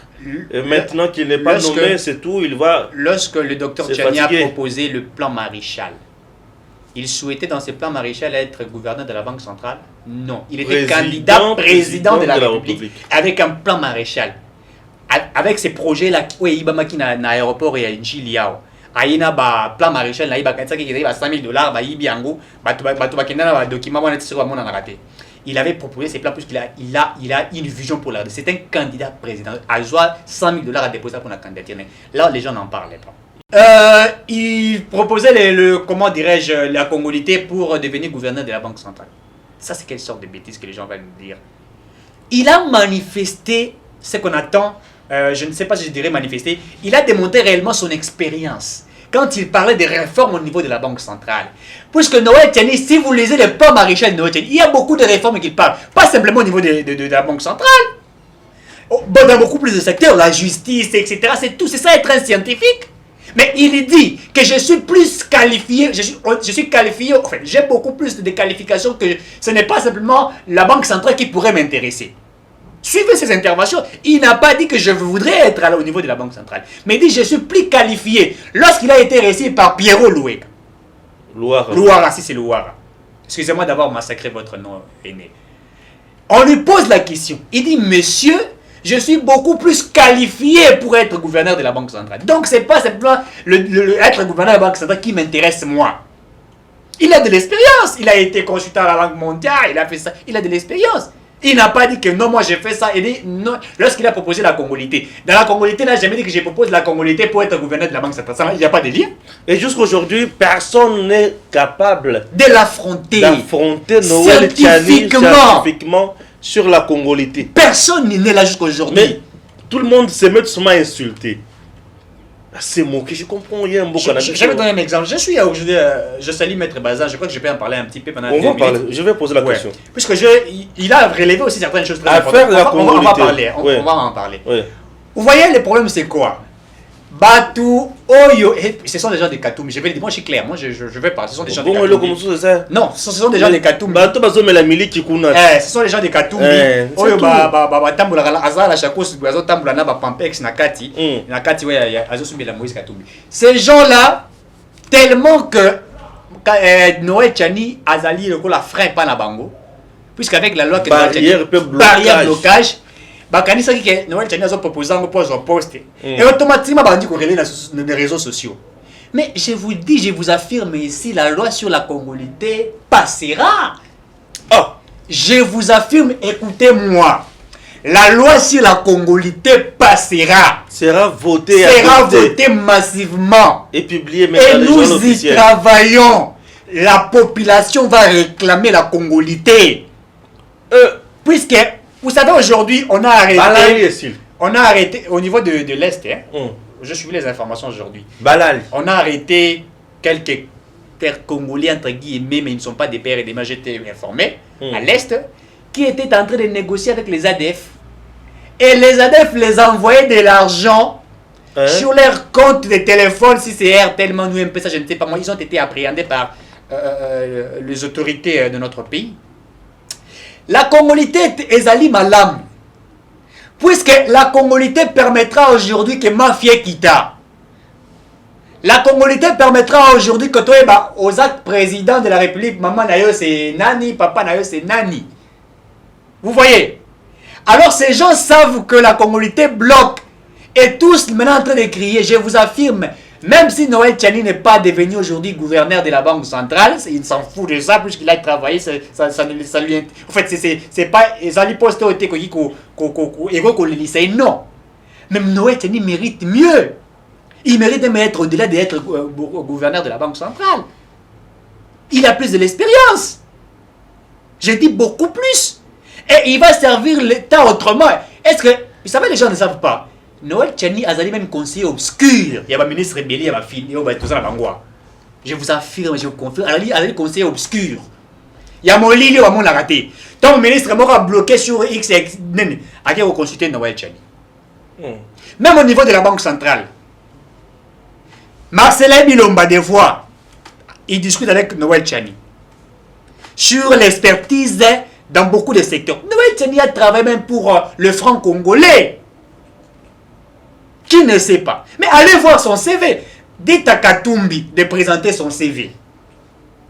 Et maintenant qu'il n'est pas nommé, c'est tout, il va... Lorsque le docteur Tchani a proposé le plan Maréchal, il souhaitait dans ce plan Maréchal être gouverneur de la Banque centrale? Non, il était président de la République avec un plan Maréchal. Avec ces projets-là, oui, il y a un aéroport et un Giliao. Il y a un plan Maréchal, il y a $5 000, il y a un document, il avait proposé ses plans puisqu'il il a une vision pour la RDC. C'est un candidat président. À joie, 100 000 $ à déposer pour la candidature. Mais là, les gens n'en parlaient pas. Il proposait comment dirais-je, la congolité pour devenir gouverneur de la Banque centrale. Ça, c'est quelle sorte de bêtises que les gens vont nous dire. Il a manifesté ce qu'on attend, je ne sais pas si je dirais manifester, il a démontré réellement son expérience. Quand il parlait des réformes au niveau de la Banque centrale. Puisque Noël Tiani, si vous lisez le pas maréchal de Noël Tiani, il y a beaucoup de réformes qu'il parle. Pas simplement au niveau de la Banque centrale. Dans beaucoup plus de secteurs, la justice, etc. C'est tout, c'est ça être un scientifique. Mais il dit que je suis plus qualifié, je suis qualifié, enfin, j'ai beaucoup plus de qualifications que ce n'est pas simplement la Banque centrale qui pourrait m'intéresser. Suivez ses interventions. Il n'a pas dit que je voudrais être au niveau de la Banque centrale. Mais il dit je suis plus qualifié. Lorsqu'il a été reçu par Pierrot Louega. Louara, si c'est Louara. Excusez-moi d'avoir massacré votre nom aîné. On lui pose la question. Il dit monsieur, je suis beaucoup plus qualifié pour être gouverneur de la Banque centrale. Donc c'est pas simplement être gouverneur de la Banque centrale qui m'intéresse moi. Il a de l'expérience. Il a été consultant à la Banque mondiale. Il a fait ça. Il a de l'expérience. Il n'a pas dit que non, moi j'ai fait ça. Il dit non. Lorsqu'il a proposé la congolité, dans la congolité, il n'a jamais dit que je propose la congolité pour être gouverneur de la Banque centrale. Il n'y a pas de lien. Et jusqu'aujourd'hui, personne n'est capable de l'affronter. Noël Tiani scientifiquement sur la congolité. Personne n'est là jusqu'aujourd'hui. Mais tout le monde se met seulement à insulter. C'est moqué, je comprends rien. Je vais donner un exemple. Je suis aujourd'hui, je salue Maître Bazin, je crois que je peux en parler un petit peu pendant 2 minutes. Je vais poser la question. Puisque il a relevé aussi certaines choses très importantes. On va parler. On va en parler. Ouais. Vous voyez, le problème c'est quoi? Batu, Oyo, ce sont des gens de Katoum. Je vais le dire, moi je suis clair, moi je vais pas. Ce sont des gens de Katoum. Non, ce sont des gens de Katoum. Batu, la mili qui ce sont des gens de Katoum. Oyo, tambula azala chakos, bazo tambula na ba pampex na kati. Na kati, ouais, azo soumis la Moïse Katoum. Ces gens-là, tellement que Noël Tiani azali le la frein pas na bango. Puisqu'avec la loi que barrière blocage. Bakanisa que Noël Tiani a proposé un poste et automatiquement bandi ko relayer dans les réseaux sociaux. Mais je vous dis, je vous affirme ici, la loi sur la congolité passera. Oh, je vous affirme, écoutez-moi. La loi sur la congolité passera. Sera votée massivement. Et publiée et nous y travaillons. La population va réclamer la congolité. Puisque vous savez, aujourd'hui, on a arrêté au niveau de l'Est. Je suis les informations aujourd'hui. On a arrêté quelques pères congolais, entre guillemets, mais ils ne sont pas des pères et des mères, j'étais informé, à l'Est, qui étaient en train de négocier avec les ADF. Et les ADF les envoyaient de l'argent sur leur compte de téléphone, si c'est RTL, ou MP, ça je ne sais pas moi. Ils ont été appréhendés par les autorités de notre pays. La congolité est Ali Malam. Puisque la congolité permettra aujourd'hui que mafia quitta. La congolité permettra aujourd'hui que toi, aux actes président de la République, maman nayo c'est Nani, papa nayo c'est Nani. Vous voyez? Alors ces gens savent que la congolité bloque. Et tous maintenant en train de crier, je vous affirme, même si Noël Tiani n'est pas devenu aujourd'hui gouverneur de la Banque centrale, il s'en fout de ça puisqu'il a travaillé, ça lui... En fait, c'est pas... Ça lui poste au téco non. Même Noël Tiani mérite mieux. Il mérite même être au-delà d'être gouverneur de la Banque centrale. Il a plus de l'expérience. Je dis beaucoup plus. Et il va servir l'État autrement. Est-ce que... Vous savez, les gens ne savent pas. Noël Tiani a même conseiller obscur. Il y a un ministre rebelle, il y a ma fille, il y a tout ça là. Je vous affirme, je vous confirme. Il a un conseiller obscur. Il y a mon lit, il y a mon raté. Ton ministre m'aura bloqué sur X et X. À qui vous consultez Noël Tiani. Même au niveau de la Banque centrale. Marcelin Bilomba, des fois, il discute avec Noël Tiani sur l'expertise dans beaucoup de secteurs. Noël Tiani a travaillé même pour le franc congolais. Qui ne sait pas? Mais allez voir son CV. Dites à Katumbi de présenter son CV.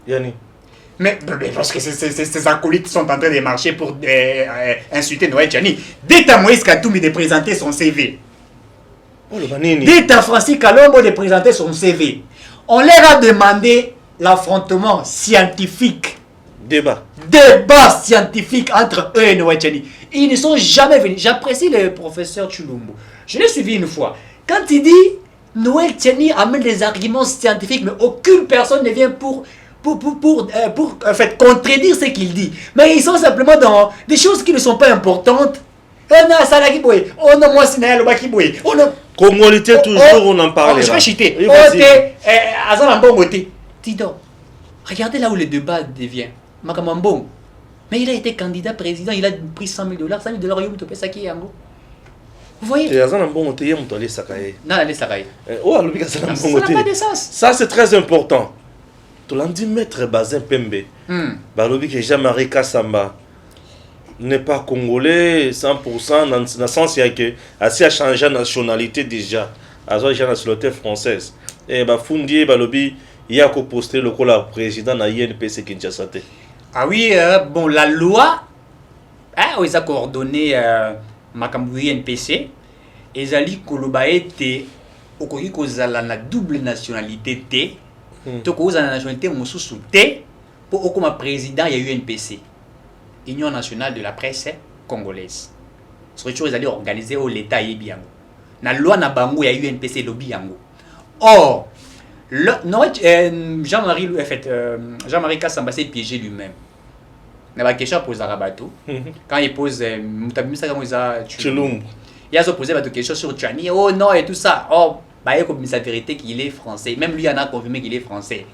Yanni. Mais parce que ces acolytes sont en train de marcher pour insulter Noël Tiani. Dites à Moïse Katumbi de présenter son CV. Dites à Francis Kalombo de présenter son CV. On leur a demandé l'affrontement scientifique Débat scientifique entre eux et Noël Tchani. Ils ne sont jamais venus. J'apprécie le professeur Chulumbu. Je l'ai suivi une fois. Quand il dit Noël Tchani amène des arguments scientifiques, mais aucune personne ne vient pour en fait, contredire ce qu'il dit. Mais ils sont simplement dans des choses qui ne sont pas importantes. Congolité, toujours on en parle. Je vais chiter. Dis donc, regardez là où le débat devient. Makamambon. Mais il a été candidat président, il a pris 100 000 $. 100 000 $, ça qui est en gros. Vous voyez? Non, ça n'a pas de sens. Ça, c'est très important. Tu l'as dit, maître Bazin Pembe. Balobi que Jean-Marie Kassamba n'est pas congolais 100%, dans le sens que assez a changé de nationalité déjà. A changé de nationalité française. Et Fundi Balobi, il y a qu'au poster le président de l'INPC Kinshasa. Ah oui, bon, la loi, ils ont coordonné Makambu INPC, et Zali Koloba était au la double nationalité T, donc la nationalité Moussou T, pour comme président il y a UNPC, Union nationale de la presse congolaise. C'est chose ils allaient organiser au l'État et bien. La loi na bango il y a UNPC lobby yango. Or Jean-Marie Jean-Marie Kassamba s'est piégé lui-même. Il y a question pour Zarabatou. Quand il pose Chulumbu, il a posé des questions sur Tchani. Oh non et tout ça. Oh, bah il comme sa vérité qu'il est français. Même lui en a confirmé qu'il est français.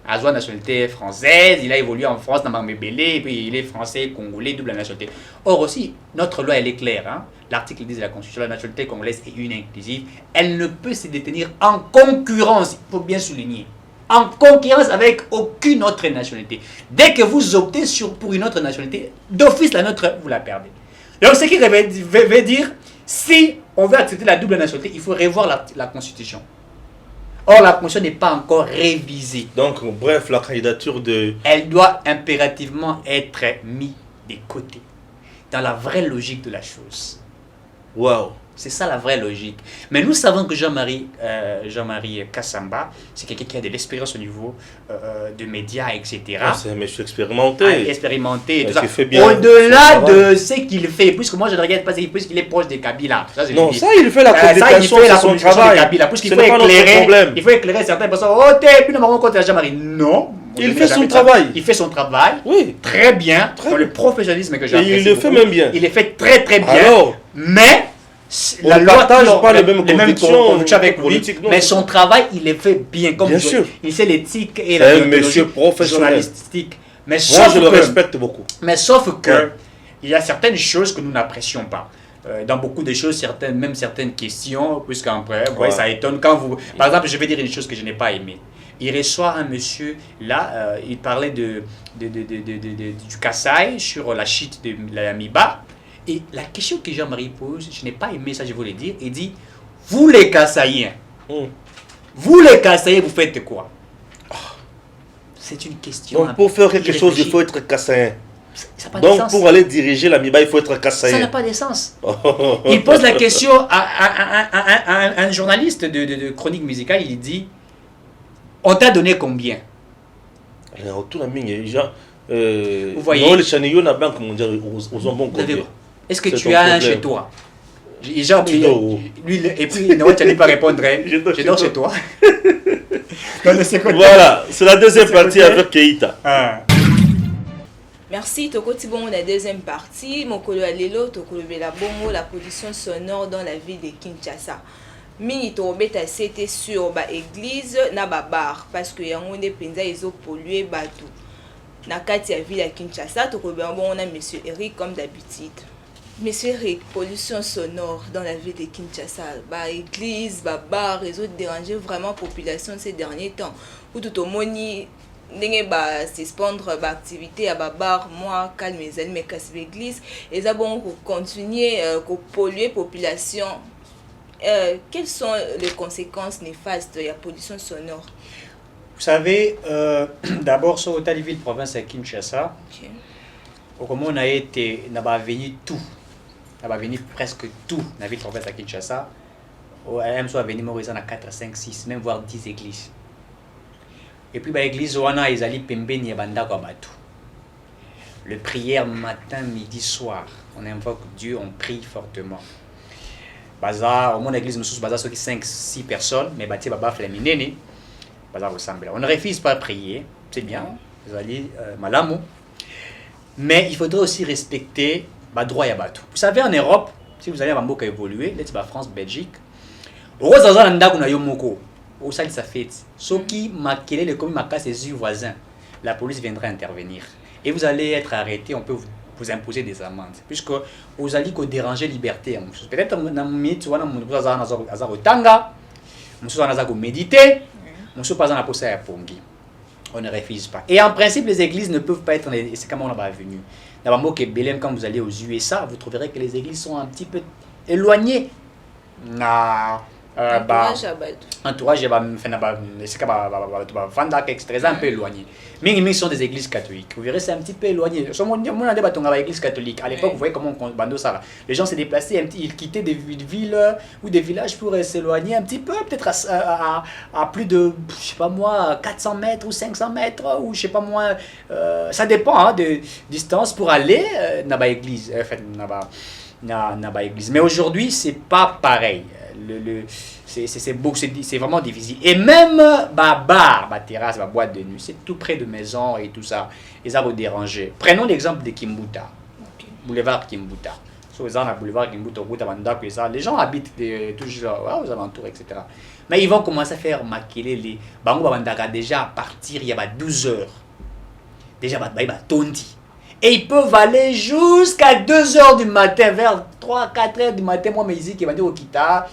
A la nationalité française, il a évolué en France dans Mamébélé, et puis il est français, congolais, double nationalité. Or aussi, notre loi elle est claire. Hein? L'article 10 de la Constitution, la nationalité congolaise est une inclusive. Elle ne peut se détenir en concurrence, il faut bien souligner. En concurrence avec aucune autre nationalité. Dès que vous optez pour une autre nationalité, d'office la nôtre, vous la perdez. Donc ce qui veut dire, si on veut accepter la double nationalité, il faut revoir la Constitution. Or, la Constitution n'est pas encore révisée. Donc, bref, la candidature de... Elle doit impérativement être mise de côté, dans la vraie logique de la chose. Waouh! C'est ça la vraie logique. Mais nous savons que Jean-Marie Kassamba, c'est quelqu'un qui a de l'expérience au niveau de médias, etc. C'est un monsieur expérimenté. Expérimenté, tout ça. Au-delà de ce qu'il fait, puisque moi je ne regarde pas, puisqu'il est proche de Kabila. Ça, il fait la communication, c'est son travail. Puisqu'il faut éclairer certaines personnes. Oh, t'es plus normalement contre Jean-Marie. Non. Il fait son travail. Il fait son travail. Oui. Très bien. Dans le professionnalisme que j'apprécie. Et il le fait même bien. Il le fait très très bien. Alors, mais la loi partage pas les mêmes convictions avec lui, mais son travail, il est fait bien. Comme bien sûr. Il sait l'éthique et la monsieur professionnel. journalistique. Mais moi, je le respecte beaucoup. Mais sauf que il y a certaines choses que nous n'apprécions pas. Dans beaucoup de choses, même certaines questions, puisqu'après, ça étonne quand vous... Par exemple, je vais dire une chose que je n'ai pas aimée. Il reçoit un monsieur, là, il parlait du Kasaï sur la chute de la Miba. Et la question que Jean-Marie pose, je n'ai pas aimé ça, je voulais dire, il dit, vous les Kassaïens, vous les Kassaïens, vous faites quoi? C'est une question. Donc pour faire quelque chose, il faut être Kassaïen. Donc pour aller diriger la Miba, il faut être Kassaïen. Ça n'a pas de sens. Il pose la question à un journaliste de chronique musicale, il dit, on t'a donné combien? Vous voyez, le Chanillon a banque mondiale aux bon côté. Est-ce que tu as un chez toi? Genre, lui, et puis, non, tu n'allais pas répondre. Je dors chez toi. Voilà, c'est la deuxième partie avec Keita. Merci, Toko Tibon, la deuxième partie. Mokolo Alelo, Toko Bela Bongo, la production sonore dans la ville de Kinshasa. Mini Torobeta, c'était sur l'église, na bar, parce que yango ne penza ils ont pollué bateau. Na kati ya ville ya Kinshasa, on a monsieur Eric comme d'habitude. Monsieur Eric, pollution sonore dans la ville de Kinshasa, église, bar, réseau déranger vraiment la population ces derniers temps. Où tout au monde n'est pas suspendre l'activité à bar, moi calme mes amis mais casse l'église et ça bon continuer à polluer la population. Quelles sont les conséquences néfastes de la pollution sonore? Vous savez, d'abord, sur la ville province de Kinshasa, comment on a été, on a venu tout, on a venu presque tout dans la ville province de Kinshasa. Même soit venu mourir à 4, 5, 6, même voire 10 églises. Et puis, l'église, on a les alliés pembe ni banda comme tout. Le prière matin, midi, soir. On invoque Dieu, on prie fortement. Baza, au mon église, nous sommes ceux qui 5-6 personnes, mais bâti baba flaminene. Baza ressemble. On ne refuse pas de prier, c'est bien. Vous allez malamu. Mais il faudrait aussi respecter le droit à bateau. Vous savez, en Europe, si vous allez à Bamboka évoluer, là, France, Belgique, au Rosa Nanda, on a Yomoko. Au Sali, ça fait. Ce qui m'a quitté le commis, m'a cassé ses yeux voisins. La police viendra intervenir. Et vous allez être arrêté, on peut vous imposer des amendes. Puisque vous allez déranger la liberté. Peut-être que vous allez méditer, vous allez on ne refuse pas. Et en principe, les églises ne peuvent pas être... C'est comme on a venu. Dans le mot que Belém, quand vous allez aux USA, vous trouverez que les églises sont un petit peu éloignées. Entourage, c'est un peu éloigné. Mais ils sont des églises catholiques. Vous verrez, c'est un petit peu éloigné. On a débattu avec l'église catholique. À l'époque, vous voyez comment on bando ça. Les gens se déplaçaient, ils quittaient des villes ou des villages pour s'éloigner un petit peu, peut-être à plus de, je sais pas moi, 400 mètres ou 500 mètres, ou je sais pas moi, ça dépend de distance pour aller dans l'église. Mais aujourd'hui, c'est pas pareil. C'est vraiment difficile. Et même bar, terrasse, boîte de nuit, c'est tout près de maison et tout ça. Ils ont dérangé. Prenons l'exemple de Kimbuta, boulevard Kimbuta. Sur les boulevard Kimbuta, les gens habitent toujours aux alentours, etc. Mais ils vont commencer à faire maquiller les bango bandaka déjà à partir il y a 12 heures. Déjà tondi. Et ils peuvent aller jusqu'à 2 heures du matin, vers 3-4 heures du matin. Moi, mes qui va dire au Kita,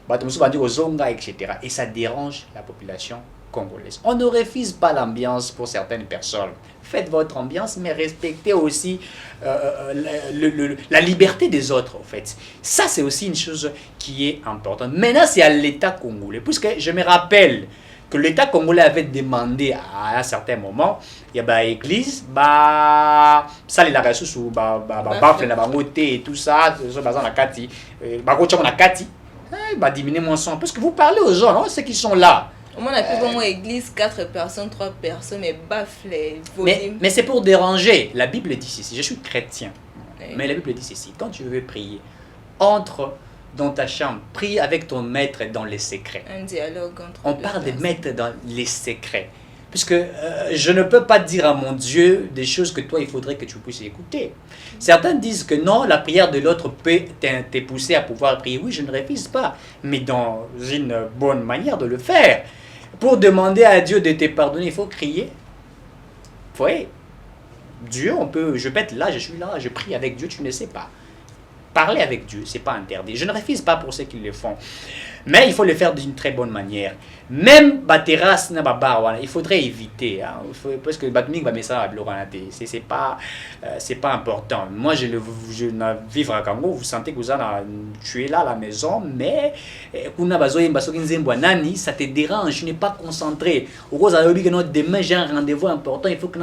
au Zonga, etc. Et ça dérange la population congolaise. On ne refuse pas l'ambiance pour certaines personnes. Faites votre ambiance, mais respectez aussi la liberté des autres, en fait. Ça, c'est aussi une chose qui est importante. Maintenant, c'est à l'État congolais. Puisque je me rappelle que l'État congolais avait demandé à un certain moment, il y a l'église, ça les ressources sous bafle na bangote et tout ça, sur bazan la kati, bakocha na kati, diminuer mon son parce que vous parlez aux gens, non, ceux qui sont là. On a fait vraiment église 4 personnes, 3 personnes, mais bafle volume. Mais c'est pour déranger. La Bible dit ceci, je suis chrétien. Oui. Mais la Bible dit ceci, quand tu veux prier, entre dans ta chambre, prie avec ton maître dans les secrets. Un dialogue entre on parle de maître dans les secrets. Puisque je ne peux pas dire à mon Dieu des choses que toi, il faudrait que tu puisses écouter. Certains disent que non, la prière de l'autre peut te pousser à pouvoir prier. Oui, je ne refuse pas, mais dans une bonne manière de le faire. Pour demander à Dieu de te pardonner, il faut crier. Vous voyez, Dieu, je peux être là, je suis là, je prie avec Dieu, tu ne sais pas. Parler avec Dieu, ce n'est pas interdit. Je ne refuse pas pour ceux qui le font. Mais il faut le faire d'une très bonne manière. Même la terrasse, il faudrait éviter. Parce que c'est pas important. Moi, je vivre à Congo, vous sentez que tu es là à la maison, mais ça te dérange, tu n'es pas concentré. Demain, j'ai un rendez-vous important, il faut que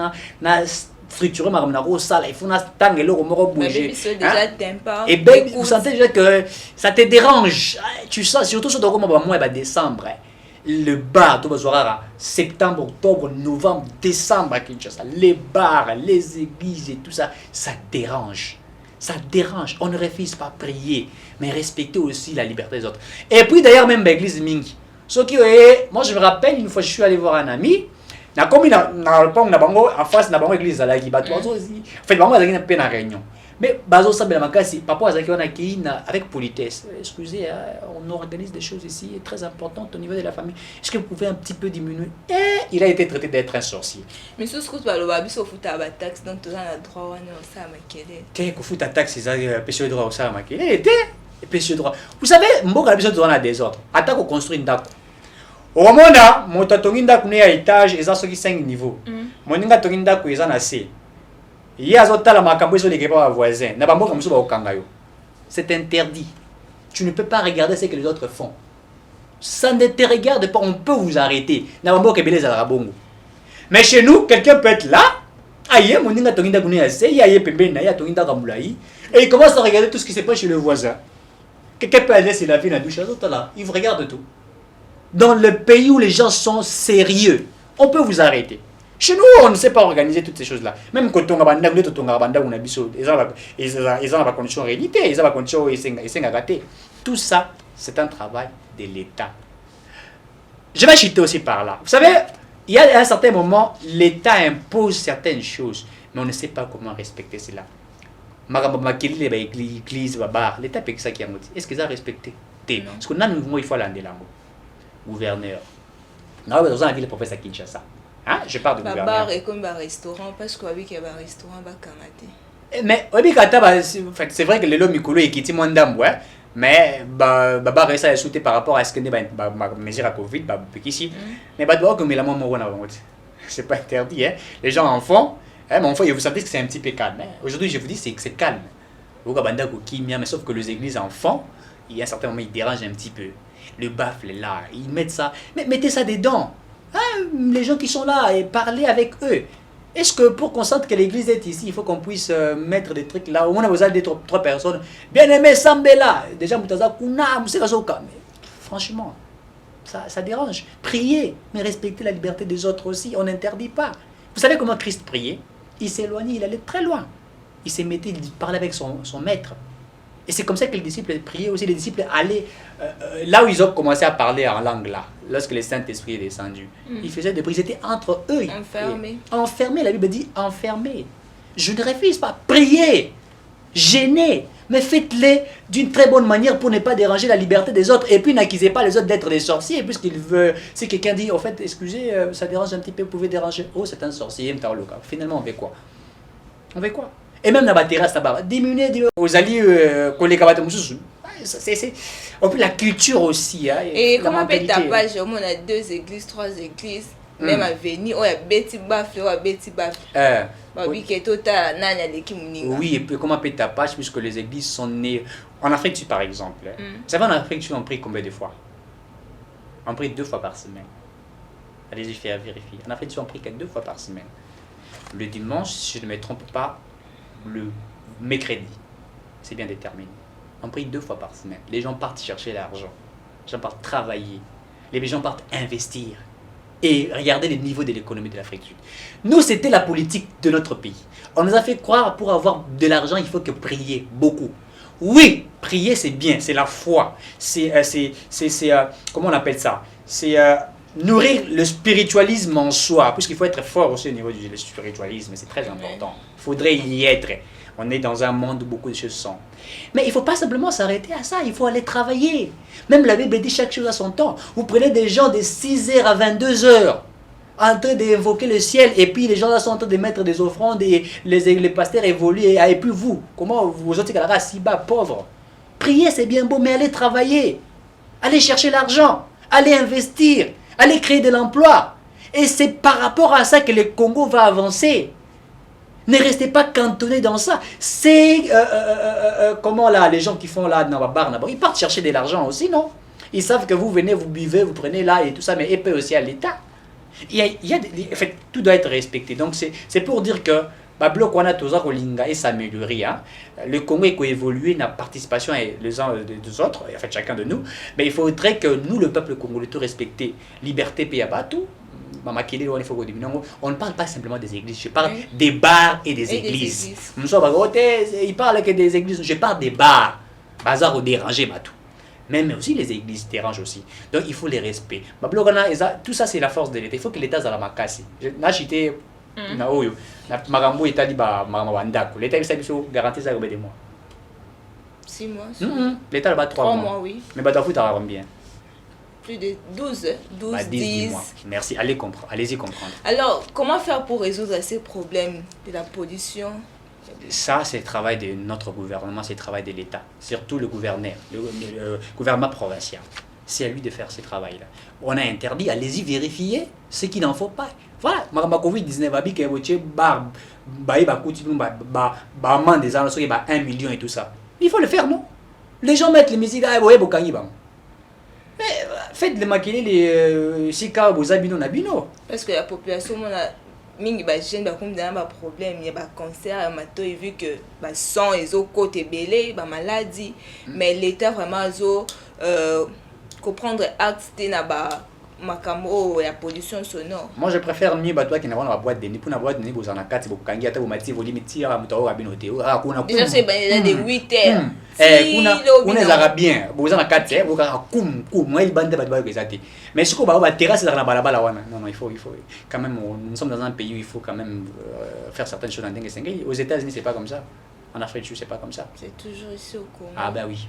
structurer ma salle, il faut bouger. Et bien, vous sentez déjà que ça te dérange. Tu sens, surtout sur le mois de décembre. Le bar, septembre, octobre, novembre, décembre à Kinshasa, les bars, les églises et tout ça, ça dérange. Ça dérange. On ne refuse pas prier, mais respecter aussi la liberté des autres. Et puis d'ailleurs, même l'église Mingi. Moi, je me rappelle, une fois, je suis allé voir un ami. En face de l'église, en fait, il y a réunion. Mais papa avec politesse. Excusez, on organise des choses ici très importantes au niveau de la famille. Est-ce que vous pouvez un petit peu diminuer? Il a été traité d'être un sorcier. Mais ce que tu as le taxe, donc tu as le droit à taxe, c'est un droit au salaire. Vous savez, Mboka a besoin de des autres. Attaque au construire une date. Au moment là, mon tatonginda kune à étage, ils ont 5 niveaux. Mon ninga tonginda ils ont assez. Il y a la makambo sur les voisins. C'est interdit. Tu ne peux pas regarder ce que les autres font. Ça ne te regarde pas, on peut vous arrêter. Mais chez nous, quelqu'un peut être là. Et il commence à regarder tout ce qui se passe chez le voisin. Quelqu'un peut aller, c'est la vie, la douche, il vous regarde tout. Dans le pays où les gens sont sérieux, on peut vous arrêter. Chez nous, on ne sait pas organiser toutes ces choses-là. Même quand on a des conditions réalité, ils ont des conditions tout ça, c'est un travail de l'État. Je vais chuter aussi par là. Vous savez, il y a à un certain moment, l'État impose certaines choses, mais on ne sait pas comment respecter cela. L'État peut ça qui a dit. Est-ce qu'ils ont respecté? Parce que nous, il faut aller là. Gouverneur. Nous avons envie de professeur Kinshasa. Hein? Je parle de gouverneur. Bar et comme un restaurant, parce qu'on a vu qu'il y a un restaurant, mais c'est vrai que le Mikolo est quitté mon dame, ouais. Mais bah reste à sauter par rapport à ce que n'est pas mesure à Covid, bah ici. Mais bah doit comme la maman c'est pas interdit, hein. Les gens en font. Mais enfin, vous savez que c'est un petit peu calme. Hein? Aujourd'hui, je vous dis c'est calme. Mais sauf que les églises en font, il y a un certain moment, ils dérangent un petit peu. Le baffle est là, ils mettent ça. Mais mettez ça dedans. Hein? Les gens qui sont là, et parlez avec eux. Est-ce que pour qu'on sente que l'église est ici, il faut qu'on puisse mettre des trucs là? Au moins, vous avez trois personnes. Bien aimé Sambela. Déjà, franchement, ça dérange. Priez, mais respectez la liberté des autres aussi. On n'interdit pas. Vous savez comment Christ priait? Il s'éloignait, il allait très loin. Il se mettait, il parlait avec son maître. Et c'est comme ça que les disciples priaient aussi. Les disciples allaient là où ils ont commencé à parler en langue là, lorsque le Saint-Esprit est descendu. Ils faisaient des prières, ils étaient entre eux. Enfermés, la Bible dit enfermés. Je ne refuse pas. Priez, gênez, mais faites-les d'une très bonne manière pour ne pas déranger la liberté des autres. Et puis n'accusez pas les autres d'être des sorciers, puisqu'il veut. Si quelqu'un dit, au fait, excusez, ça dérange un petit peu, vous pouvez déranger. Oh, c'est un sorcier, finalement, on fait quoi? On fait quoi? Et même dans la terrasse, diminuer aux alliés, c'est un peu la culture aussi. Hein, et comment peut tapage? On a 2 églises, 3 églises, même à venir, on a Betty Baf, on a Betty Baf. Oui, et puis comment peut tapage, puisque les églises sont nées. En Afrique, par exemple. Vous savez, en Afrique, on prie combien de fois? On prie 2 fois par semaine. Allez-y, vérifier. En Afrique, on prie que 2 fois par semaine. Le dimanche, si je ne me trompe pas, le mercredi, c'est bien déterminé. On prie 2 fois par semaine. Les gens partent chercher l'argent. Les gens partent travailler. Les gens partent investir. Et regardez le niveau de l'économie de l'Afrique du Sud. Nous, c'était la politique de notre pays. On nous a fait croire pour avoir de l'argent, il faut que prier beaucoup. Oui, prier c'est bien, c'est la foi. C'est comment on appelle ça? C'est nourrir le spiritualisme en soi, puisqu'il faut être fort aussi au niveau du spiritualisme, c'est très important. Il faudrait y être. On est dans un monde où beaucoup de choses sont. Mais il ne faut pas simplement s'arrêter à ça, il faut aller travailler. Même la Bible dit chaque chose à son temps. Vous prenez des gens de 6h à 22h en train d'évoquer le ciel, et puis les gens là sont en train de mettre des offrandes, et les pasteurs évoluent, et puis vous, comment vous autres si bas, pauvres? Prier c'est bien beau, mais allez travailler, allez chercher l'argent, allez investir, allez créer de l'emploi. Et c'est par rapport à ça que le Congo va avancer. Ne restez pas cantonné dans ça. C'est comment là, les gens qui font là dans la barre, ils partent chercher de l'argent aussi, non? Ils savent que vous venez, vous buvez, vous prenez là et tout ça, mais ils paient aussi à l'État. En fait, tout doit être respecté. Donc c'est pour dire que et s'améliorer. Le Congo est évolué, la participation les uns des autres, en fait chacun de nous, mais il faudrait que nous, le peuple congolais, tout respecter. Liberté, paix, tout. On ne parle pas simplement des églises, je parle des bars et des églises. Il parle que des églises, je parle des bars. Bazar ou déranger, tout. Mais aussi les églises dérangent aussi. Donc il faut les respecter. Tout ça, c'est la force de l'État. Il faut que l'État soit la makasi. L'État garantit ça des mois. 6 mois. L'État a 3 mois, oui. Mais t'as combien? Plus de 12, 10 mois. Merci, allez-y comprendre. Alors, comment faire pour résoudre ces problèmes de la pollution? Ça, c'est le travail de notre gouvernement, c'est le travail de l'État, surtout le gouverneur, le gouvernement provincial. C'est à lui de faire ce travail-là. On a interdit, allez-y vérifier ce qu'il n'en faut pas. Voilà, ma Covid-19 a dit que des ans, 1 million et tout ça. Il faut le faire, non? Les gens mettent les musiques à mais faites les maquiller les sika aux abino nabino. Parce que la population mingi ba jeune ba comme dans ba problème, il y a ba cancer, mato et vu que ba sang et zo côté belé, ba maladie, mais l'état vraiment zo comprendre acte na ba makambo ya pollution sonore. Moi je préfère mieux toi qui n'a pas la boîte de nuit pour la boîte de nuit vous en a 4 beaucoup kangi ata vous mati volume tia mutao rabinote ah kuna déjà c'est de 8 heures kuna za bien vous en a 4 vous ka kum moi il bande ba que ça mais ce qu'on va terrasse dans la balabala wana non il faut quand même nous sommes dans un pays où il faut quand même faire certaines choses en dingue single aux États-Unis c'est pas comme ça en Afrique c'est pas comme ça c'est toujours ici au Congo ah bah oui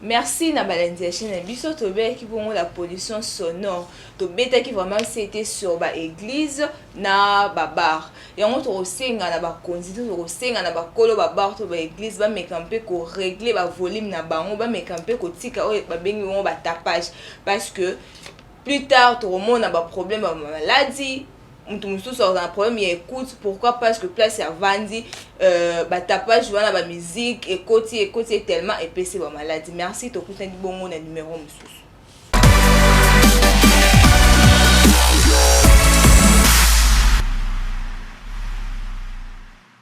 merci na balandiation na biso tobeki pour la pollution sonore tobetaki vraiment c'était sur ba église na ba bar yango to osenga na ba konzi to osenga na ba kolo ba bar to ba église ba mekampe ko régler ba volume na bango ba mekampe ko tika o ba bengi ngo ba tapage parce que plus tard to remona ba problème ba maladie mutu sort un problème il écoute pourquoi parce que place ya vandi ba tapage wana ba musique écoute tellement épais c'est ba maladie merci to kutani bongo na numéro mususu